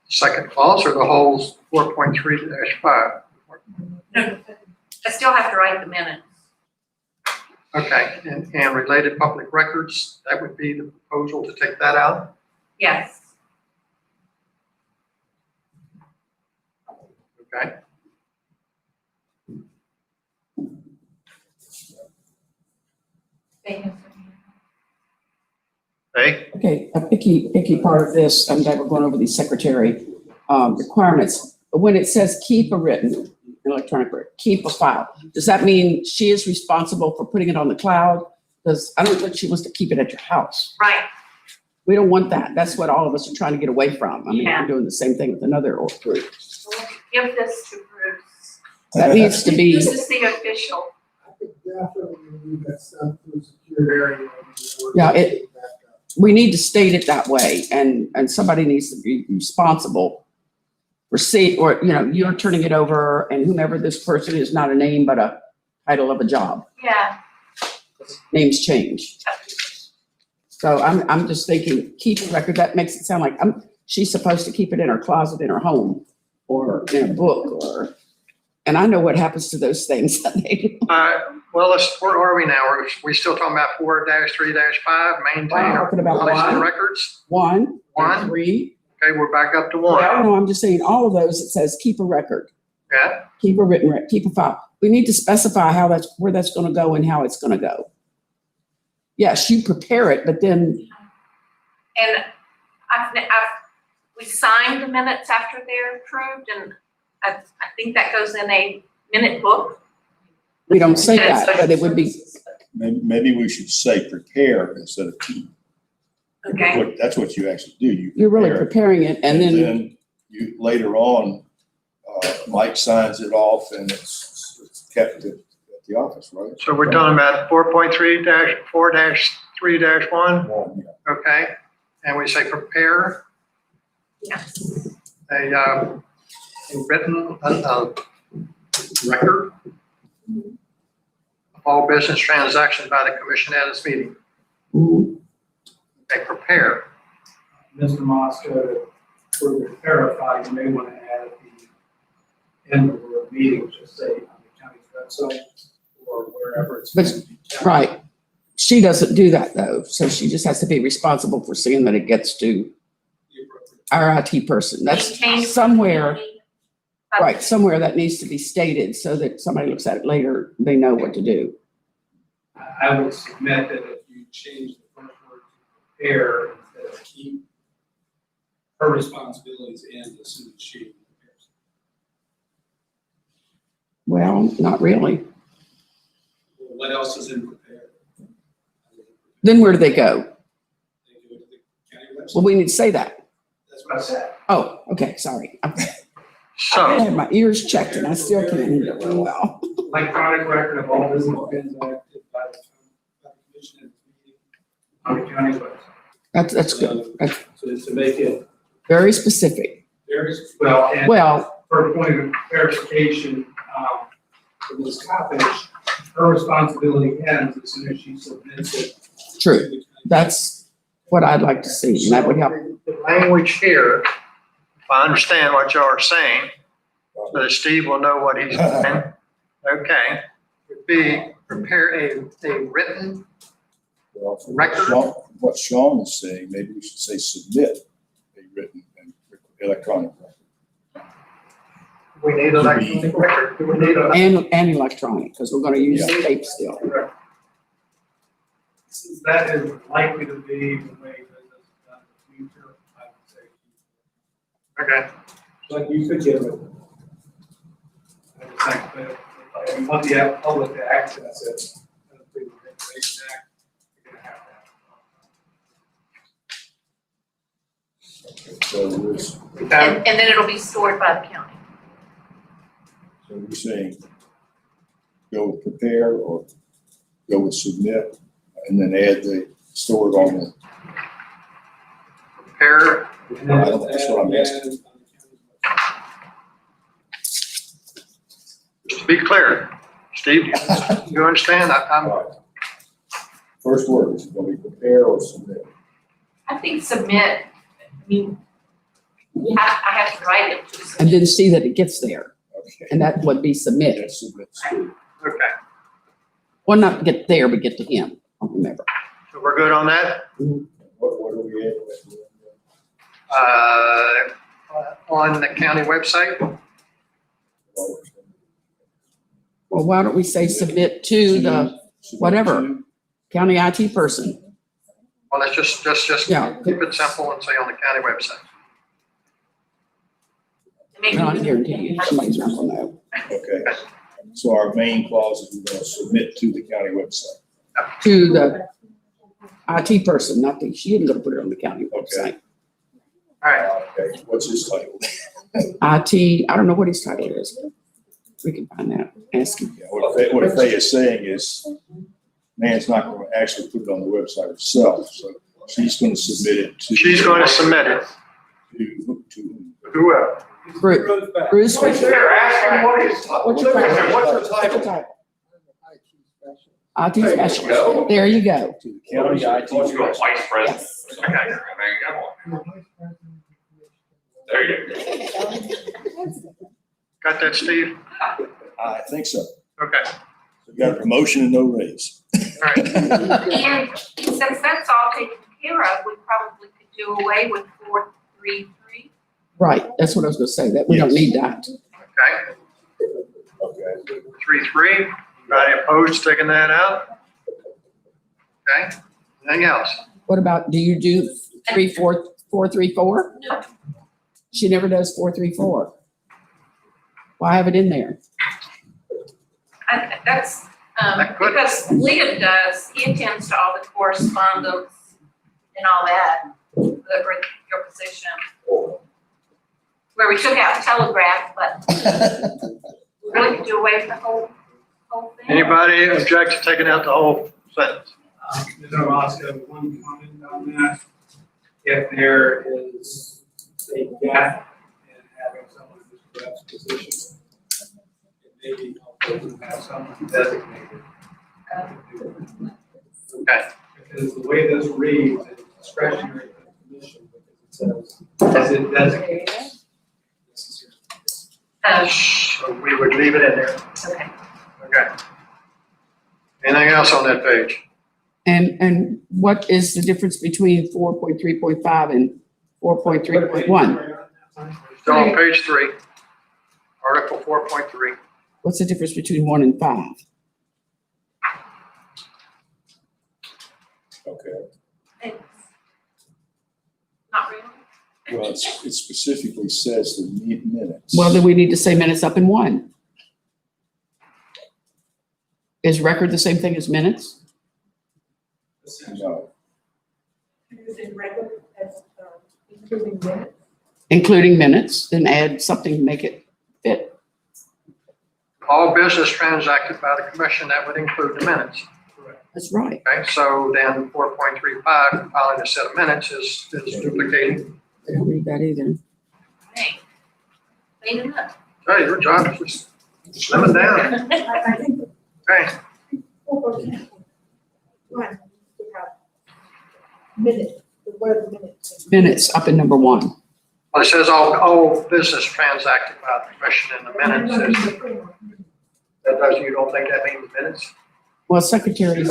Speaker 2: Second clause or the whole 4.3-5?
Speaker 5: No, I still have to write the minutes.
Speaker 2: Okay, and related public records, that would be the proposal to take that out?
Speaker 5: Yes.
Speaker 2: Okay. Hey,
Speaker 12: Okay, a picky part of this, that we're going over these secretary requirements. But when it says keep a written electronic record, keep a file, does that mean she is responsible for putting it on the cloud? Because I don't think she wants to keep it at your house.
Speaker 5: Right,
Speaker 12: We don't want that. That's what all of us are trying to get away from. I mean,
Speaker 5: Yeah.
Speaker 12: we're doing the same thing with another group.
Speaker 5: so we'll give this to Bruce.
Speaker 12: That needs to be,
Speaker 5: This is the official.
Speaker 6: I could definitely move that stuff to a secure area.
Speaker 12: Yeah, we need to state it that way, and somebody needs to be responsible for or, you're turning it over, and whomever this person is, not a name, but a title of a job.
Speaker 5: Yeah.
Speaker 12: Names change. So I'm just thinking, keep a record, that makes it sound like she's supposed to keep it in her closet in her home, or in a book, and I know what happens to those things.
Speaker 2: Well, where are we now? Are we still talking about 4-3-5, maintain
Speaker 12: We're
Speaker 2: or
Speaker 12: talking about
Speaker 2: policy
Speaker 12: one.
Speaker 2: records?
Speaker 12: One,
Speaker 2: One.
Speaker 12: and three.
Speaker 2: Okay, we're back up to
Speaker 12: Well,
Speaker 2: one.
Speaker 12: no, I'm just saying, all of those, it says keep a record,
Speaker 2: Yeah,
Speaker 12: keep a written record, keep a file. We need to specify where that's gonna go and how it's gonna go. Yes, you prepare it, but then,
Speaker 5: And we signed the minutes after they're approved, and I think that goes in a minute book.
Speaker 12: we don't say that, but it would be,
Speaker 1: Maybe we should say prepare instead of keep.
Speaker 5: Okay.
Speaker 1: That's what you actually do. You
Speaker 12: you're really
Speaker 1: prepare it,
Speaker 12: preparing it, and then,
Speaker 1: you, later on, Mike signs it off and it's kept at the office, right?
Speaker 2: so we're talking about 4.3-4-3-1, okay? And we say prepare
Speaker 5: Yes.
Speaker 2: a written record of all business transactions by the commission at its meeting.
Speaker 12: mhm,
Speaker 2: They prepare.
Speaker 11: Mr. Mosco, to further clarify, you may want to add at the end of the meeting, just say on the county's website or wherever it's.
Speaker 12: But-
Speaker 11: going to be kept.
Speaker 12: right. She doesn't do that though, so she just has to be responsible for seeing that it gets to
Speaker 11: The appropriate-
Speaker 12: our IT person. That's
Speaker 5: Maintained
Speaker 12: somewhere,
Speaker 5: by-
Speaker 12: right, somewhere that needs to be stated so that somebody looks at it later, they know what to do.
Speaker 11: I would submit that if you change the first word to prepare instead of keep, her responsibilities end as soon as she prepares.
Speaker 12: Well, not really.
Speaker 11: Well, what else is in prepare?
Speaker 12: Then where do they go?
Speaker 11: They go to the county website.
Speaker 12: Well, we need to say that.
Speaker 11: That's what I said.
Speaker 12: Oh, okay, sorry. I
Speaker 2: So,
Speaker 12: had my ears checked and I still can't hear real well.
Speaker 11: Electronic record of all business transacted by the commission at the meeting on the county's website.
Speaker 12: That's good. That's
Speaker 11: So to make it
Speaker 12: very specific.
Speaker 11: very, well, and
Speaker 12: Well,
Speaker 11: for a point of clarification, for Ms. Coppage, her responsibility ends as soon as she submits it.
Speaker 12: true.
Speaker 11: to the county.
Speaker 12: That's what I'd like to see, and that would help.
Speaker 2: the language here, if I understand what y'all are saying, so that Steve will know what he's doing, okay, would be prepare a written
Speaker 1: Well, for
Speaker 2: Record.
Speaker 1: what Sean is saying, maybe we should say submit a written and electronic record.
Speaker 2: We need electronic record. Do we need a?
Speaker 12: And electronic, because we're gonna use tape still.
Speaker 11: Since that is likely to be the way business is done in the future, I would say.
Speaker 2: Okay,
Speaker 11: But you could give it. I just think that if you want the public to access it, through the Information Act, you're gonna have that.
Speaker 1: So there's,
Speaker 5: And then it'll be stored by the county.
Speaker 1: so we're saying go with prepare or go with submit and then add the stored on the,
Speaker 2: prepare,
Speaker 11: And then
Speaker 1: That's what I'm asking.
Speaker 11: add on the county's website.
Speaker 2: to be clear, Steve, you understand? I'm,
Speaker 1: all right. First word, is it gonna be prepare or submit?
Speaker 5: I think submit, I mean, I have to write it to submit.
Speaker 12: And then see that it gets there,
Speaker 1: Okay.
Speaker 12: and that would be submit.
Speaker 1: That's submit.
Speaker 2: okay,
Speaker 12: Well, not get there, but get to him, whomever.
Speaker 2: so we're good on that?
Speaker 1: What do we add?
Speaker 2: On the county website?
Speaker 12: Well, why don't we say submit to the whatever. county IT person?
Speaker 2: Well, let's just
Speaker 12: Yeah.
Speaker 2: keep it simple and say on the county website.
Speaker 5: Maybe
Speaker 12: No, I guarantee you, somebody's not gonna know.
Speaker 1: Okay, so our main clause is we're gonna submit to the county website.
Speaker 12: To the IT person, not the, she isn't gonna put it on the county website.
Speaker 2: All right,
Speaker 1: Okay, what's his title?
Speaker 12: IT, I don't know what his title is. We can find that, ask him.
Speaker 15: Yeah, what Faye is saying is, Nan's not gonna actually put it on the website herself, so she's gonna submit it to.
Speaker 2: She's going to submit it.
Speaker 15: To
Speaker 2: Whoever.
Speaker 12: Bruce,
Speaker 4: There, ask him what his,
Speaker 12: what's your title?
Speaker 4: what's your title?
Speaker 12: IT specialist. There you go.
Speaker 15: the county IT.
Speaker 14: You're a vice president.
Speaker 12: Yes.
Speaker 14: Okay, I mean, come on. There you go.
Speaker 2: Got that, Steve?
Speaker 15: I think so.
Speaker 2: Okay,
Speaker 15: We got a promotion and no raise.
Speaker 2: all right.
Speaker 5: And since that's all taken care of, we probably could do away with 433.
Speaker 12: Right, that's what I was gonna say, that we don't need that.
Speaker 2: Okay,
Speaker 15: Okay.
Speaker 2: 3-3. Anybody opposed to taking that out? Okay, anything else?
Speaker 12: What about, do you do 4-3-4?
Speaker 5: No.
Speaker 12: She never does 4-3-4. Why have it in there?
Speaker 5: That's,
Speaker 2: That could-
Speaker 5: because Liam does, he attends to all the correspondence and all that, for your position. Where we took out telegraph, but really could do away with the whole thing.
Speaker 2: Anybody object to taking out the whole sentence?
Speaker 11: Mr. Roscoe, one comment on that. If there is a gap in having someone who's perhaps position, it may be helpful to have someone designated.
Speaker 2: Okay,
Speaker 11: Because the way this reads, it's discretionary to the commission, because it says, as it designates.
Speaker 2: so we would leave it in there.
Speaker 5: Okay.
Speaker 2: Okay. Anything else on that page?
Speaker 12: And what is the difference between 4.3.5 and 4.3.1?
Speaker 2: Still on page 3, Article 4.3.
Speaker 12: What's the difference between 1 and 5?
Speaker 15: Okay.
Speaker 5: It's not really.
Speaker 15: Well, it specifically says the minutes.
Speaker 12: Well, then we need to say minutes up in 1. Is record the same thing as minutes?
Speaker 15: No.
Speaker 9: Using record as, including minutes.
Speaker 12: Including minutes, then add something to make it fit.
Speaker 2: All business transacted by the commission, that would include the minutes.
Speaker 12: That's right.
Speaker 2: Okay, so then 4.35, compiling a set of minutes is duplicating.
Speaker 12: I don't read that either.
Speaker 5: Hey, clean it up.
Speaker 2: Hey, your job is just slim it down.
Speaker 9: I think
Speaker 2: Okay,
Speaker 9: 4.1, we have minutes, the word minutes.
Speaker 12: Minutes up in number 1.
Speaker 2: well, it says all business transacted by the commission in the minutes. That does, you don't think that means minutes?
Speaker 12: Well, secretaries,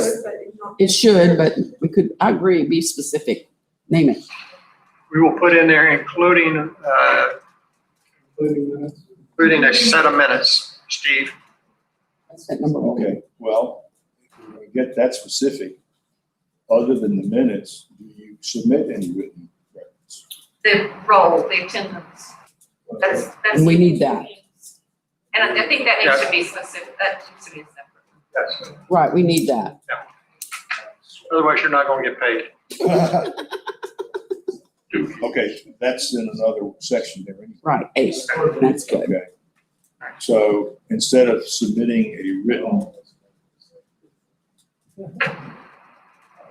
Speaker 12: it should, but we could, I agree, be specific. Name it.
Speaker 2: We will put in there including a set of minutes, Steve.
Speaker 12: That's at number 1.
Speaker 15: Okay, well, if we're gonna get that specific, other than the minutes, do you submit any written records?
Speaker 5: The roll, the attendance. That's.
Speaker 12: And we need that.
Speaker 5: And I think that needs to be specific, that needs to be separate.
Speaker 2: Yes,
Speaker 12: Right, we need that.
Speaker 2: otherwise you're not gonna get paid.
Speaker 15: Okay, that's in another section there.
Speaker 12: Right, 8. That's good.
Speaker 15: Okay. So instead of submitting a written,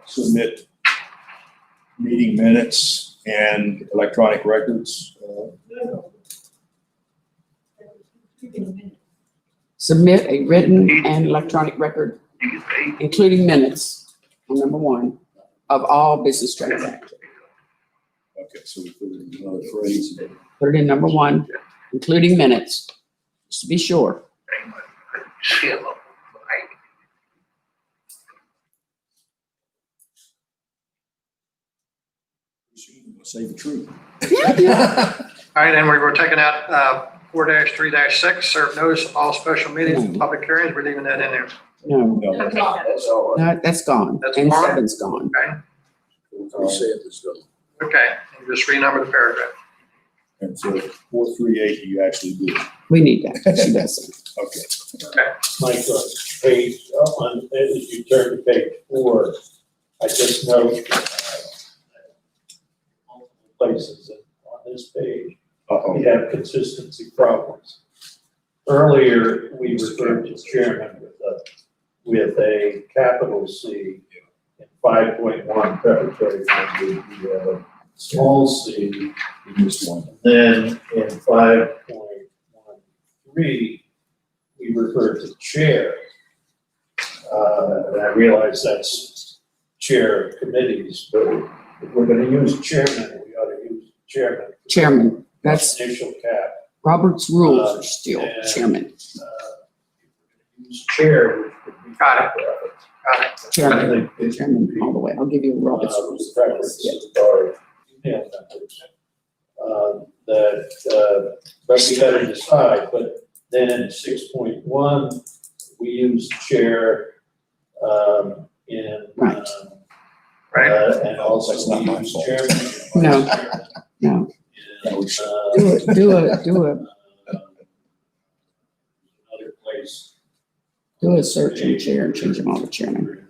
Speaker 15: submit meeting minutes and electronic records.
Speaker 12: Submit a written and electronic record, including minutes, on number 1, of all business transactions.
Speaker 15: Okay, so we put it in another phrase.
Speaker 12: Put it in number 1, including minutes, just to be sure.
Speaker 15: Say the truth.
Speaker 2: All right, and we were taking out 4-3-6, serve notice of all special meetings and public hearings, we're leaving that in there.
Speaker 12: No,
Speaker 15: No,
Speaker 5: Okay.
Speaker 12: no, that's gone.
Speaker 2: That's
Speaker 12: And
Speaker 2: gone?
Speaker 12: 7's gone.
Speaker 2: Okay,
Speaker 1: 4.37 is gone.
Speaker 2: okay, and just renumber the paragraph.
Speaker 15: and so 438 you actually do.
Speaker 12: We need that. She doesn't.
Speaker 15: Okay.
Speaker 7: Mike, page, as you turn to page 4, I just note multiple places on this page, we have consistency problems. earlier, we referred to chairman with a capital C in 5.1 preparatory language, we have a small c. Then in 5.13, we refer to chair. And I realize that's chair of committees, but if we're gonna use chairman, we ought to use chairman.
Speaker 12: Chairman, that's,
Speaker 7: Initial cap.
Speaker 12: Robert's rules are still
Speaker 7: And,
Speaker 12: chairman.
Speaker 7: Use chair, which would be.
Speaker 2: Got it.
Speaker 12: Chairman,
Speaker 7: I think it's-
Speaker 12: chairman all the way. I'll give you Robert's
Speaker 7: was
Speaker 12: rules.
Speaker 7: preference of our email members. But we gotta decide, but then in 6.1, we use chair,
Speaker 12: Right.
Speaker 7: and also
Speaker 15: That's not
Speaker 7: we
Speaker 15: my
Speaker 7: use
Speaker 15: fault.
Speaker 7: chairman.
Speaker 12: No. No, do a
Speaker 7: Another place.
Speaker 12: search on chair and change them all to chairman.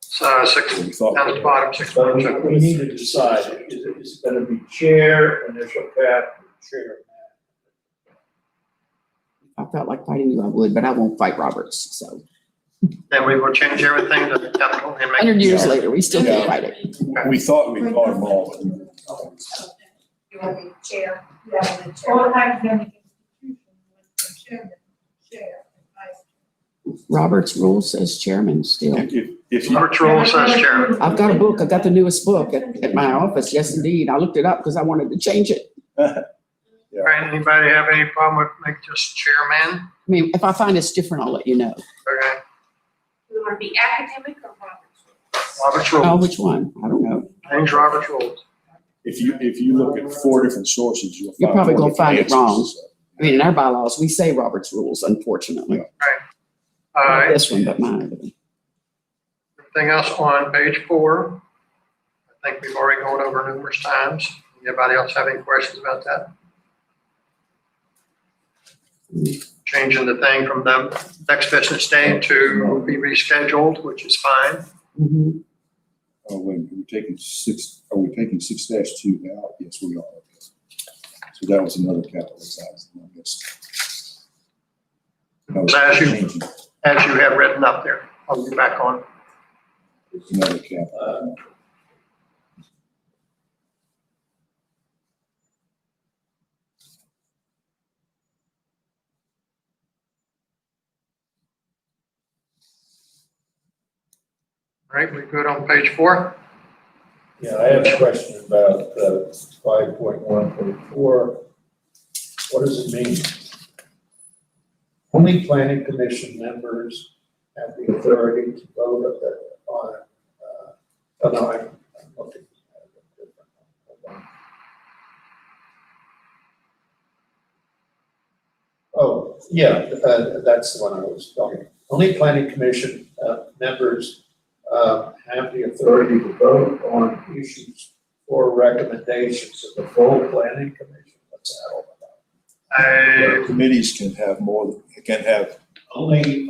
Speaker 2: So six,
Speaker 15: We thought.
Speaker 2: down the bottom,
Speaker 7: But
Speaker 2: 6.7.
Speaker 7: we need to decide, is it gonna be chair, initial cap, or chair?
Speaker 12: If I felt like fighting you, I would, but I won't fight Roberts, so.
Speaker 2: Then we will change everything to capital and make.
Speaker 12: 100 years later, we still can't
Speaker 15: Yeah.
Speaker 12: fight it.
Speaker 15: We thought them all.
Speaker 13: You want to be chair?
Speaker 9: All academic institutions, with the chairman, chair, and vice chair.
Speaker 12: Robert's rule says chairman still.
Speaker 15: If you,
Speaker 2: Robert's rule says chair.
Speaker 12: I've got a book, I've got the newest book at my office, yes indeed. I looked it up because I wanted to change it.
Speaker 2: All right, anybody have any problem with make just chairman?
Speaker 12: I mean, if I find it's different, I'll let you know.
Speaker 2: Okay,
Speaker 5: We want to be academic or Robert's rules?
Speaker 2: Robert's
Speaker 12: Oh,
Speaker 2: rules,
Speaker 12: which one? I don't know.
Speaker 2: change Robert's rules.
Speaker 15: if you look at 4 different sources, you'll find.
Speaker 12: You're probably
Speaker 15: 4
Speaker 12: gonna find it
Speaker 15: different
Speaker 12: wrong.
Speaker 15: answers.
Speaker 12: I mean, in our bylaws, we say Robert's rules, unfortunately.
Speaker 2: All
Speaker 12: Not
Speaker 2: right,
Speaker 12: this one, but mine.
Speaker 2: anything else on page 4? I think we've already gone over numerous times. Anybody else have any questions about that? Changing the thing from the next business day to be rescheduled, which is fine.
Speaker 12: Mhm.
Speaker 15: Oh, wait, are we taking 6-2 out? Yes, we are. Okay. So that was another capitalized, I guess. That was
Speaker 2: As you-
Speaker 15: changing.
Speaker 2: As you have written up there, I'll be back on.
Speaker 15: It's another cap.
Speaker 2: All right, we good on page 4?
Speaker 7: Yeah, I have a question about 5.1.4. What does it mean? Only planning commission members have the authority to vote on, oh no, I'm looking at a different one. Hold on. Oh, yeah, that's the one I was talking. Only planning commission members have the authority to vote on issues or recommendations of the full planning commission. What's that all about?
Speaker 15: Committees can have more, can have,
Speaker 7: Only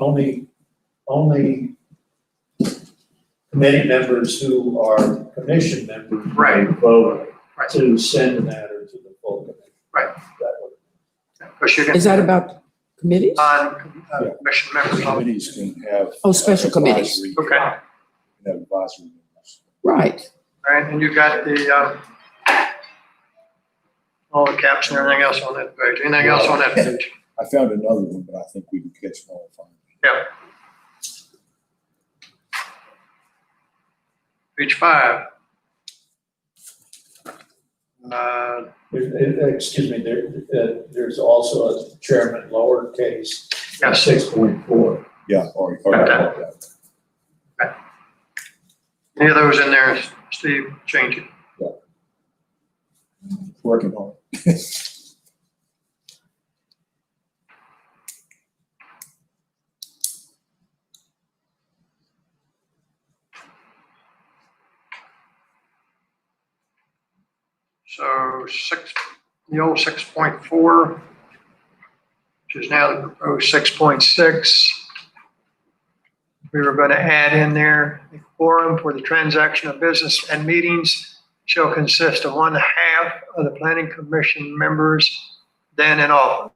Speaker 7: committee members who are commission members.
Speaker 2: Right.
Speaker 7: may Vote
Speaker 2: Right.
Speaker 7: to send a matter to the full commission.
Speaker 2: Right.
Speaker 7: That would-
Speaker 2: Because you can.
Speaker 12: Is that about committees?
Speaker 2: Commission members.
Speaker 15: committees can have.
Speaker 12: Oh, special committees.
Speaker 15: advisory-
Speaker 2: Okay, all
Speaker 15: can have advisory members.
Speaker 12: Right.
Speaker 2: right, and you got the, all the caps and everything else on that page. Anything else on that page?
Speaker 15: I found another one, but I think we can catch them all fine.
Speaker 2: Yep. Page 5.
Speaker 7: Excuse me, there's also a chairman lowercase.
Speaker 2: Yes.
Speaker 7: 6.4.
Speaker 15: Yeah, or.
Speaker 2: Okay. Any of those in there, Steve, change it.
Speaker 15: Working on it.
Speaker 2: So the old 6.4, which is now the proposed 6.6. We were going to add in there, the quorum for the transaction of business and meetings shall consist of 1/2 of the planning commission members then in office.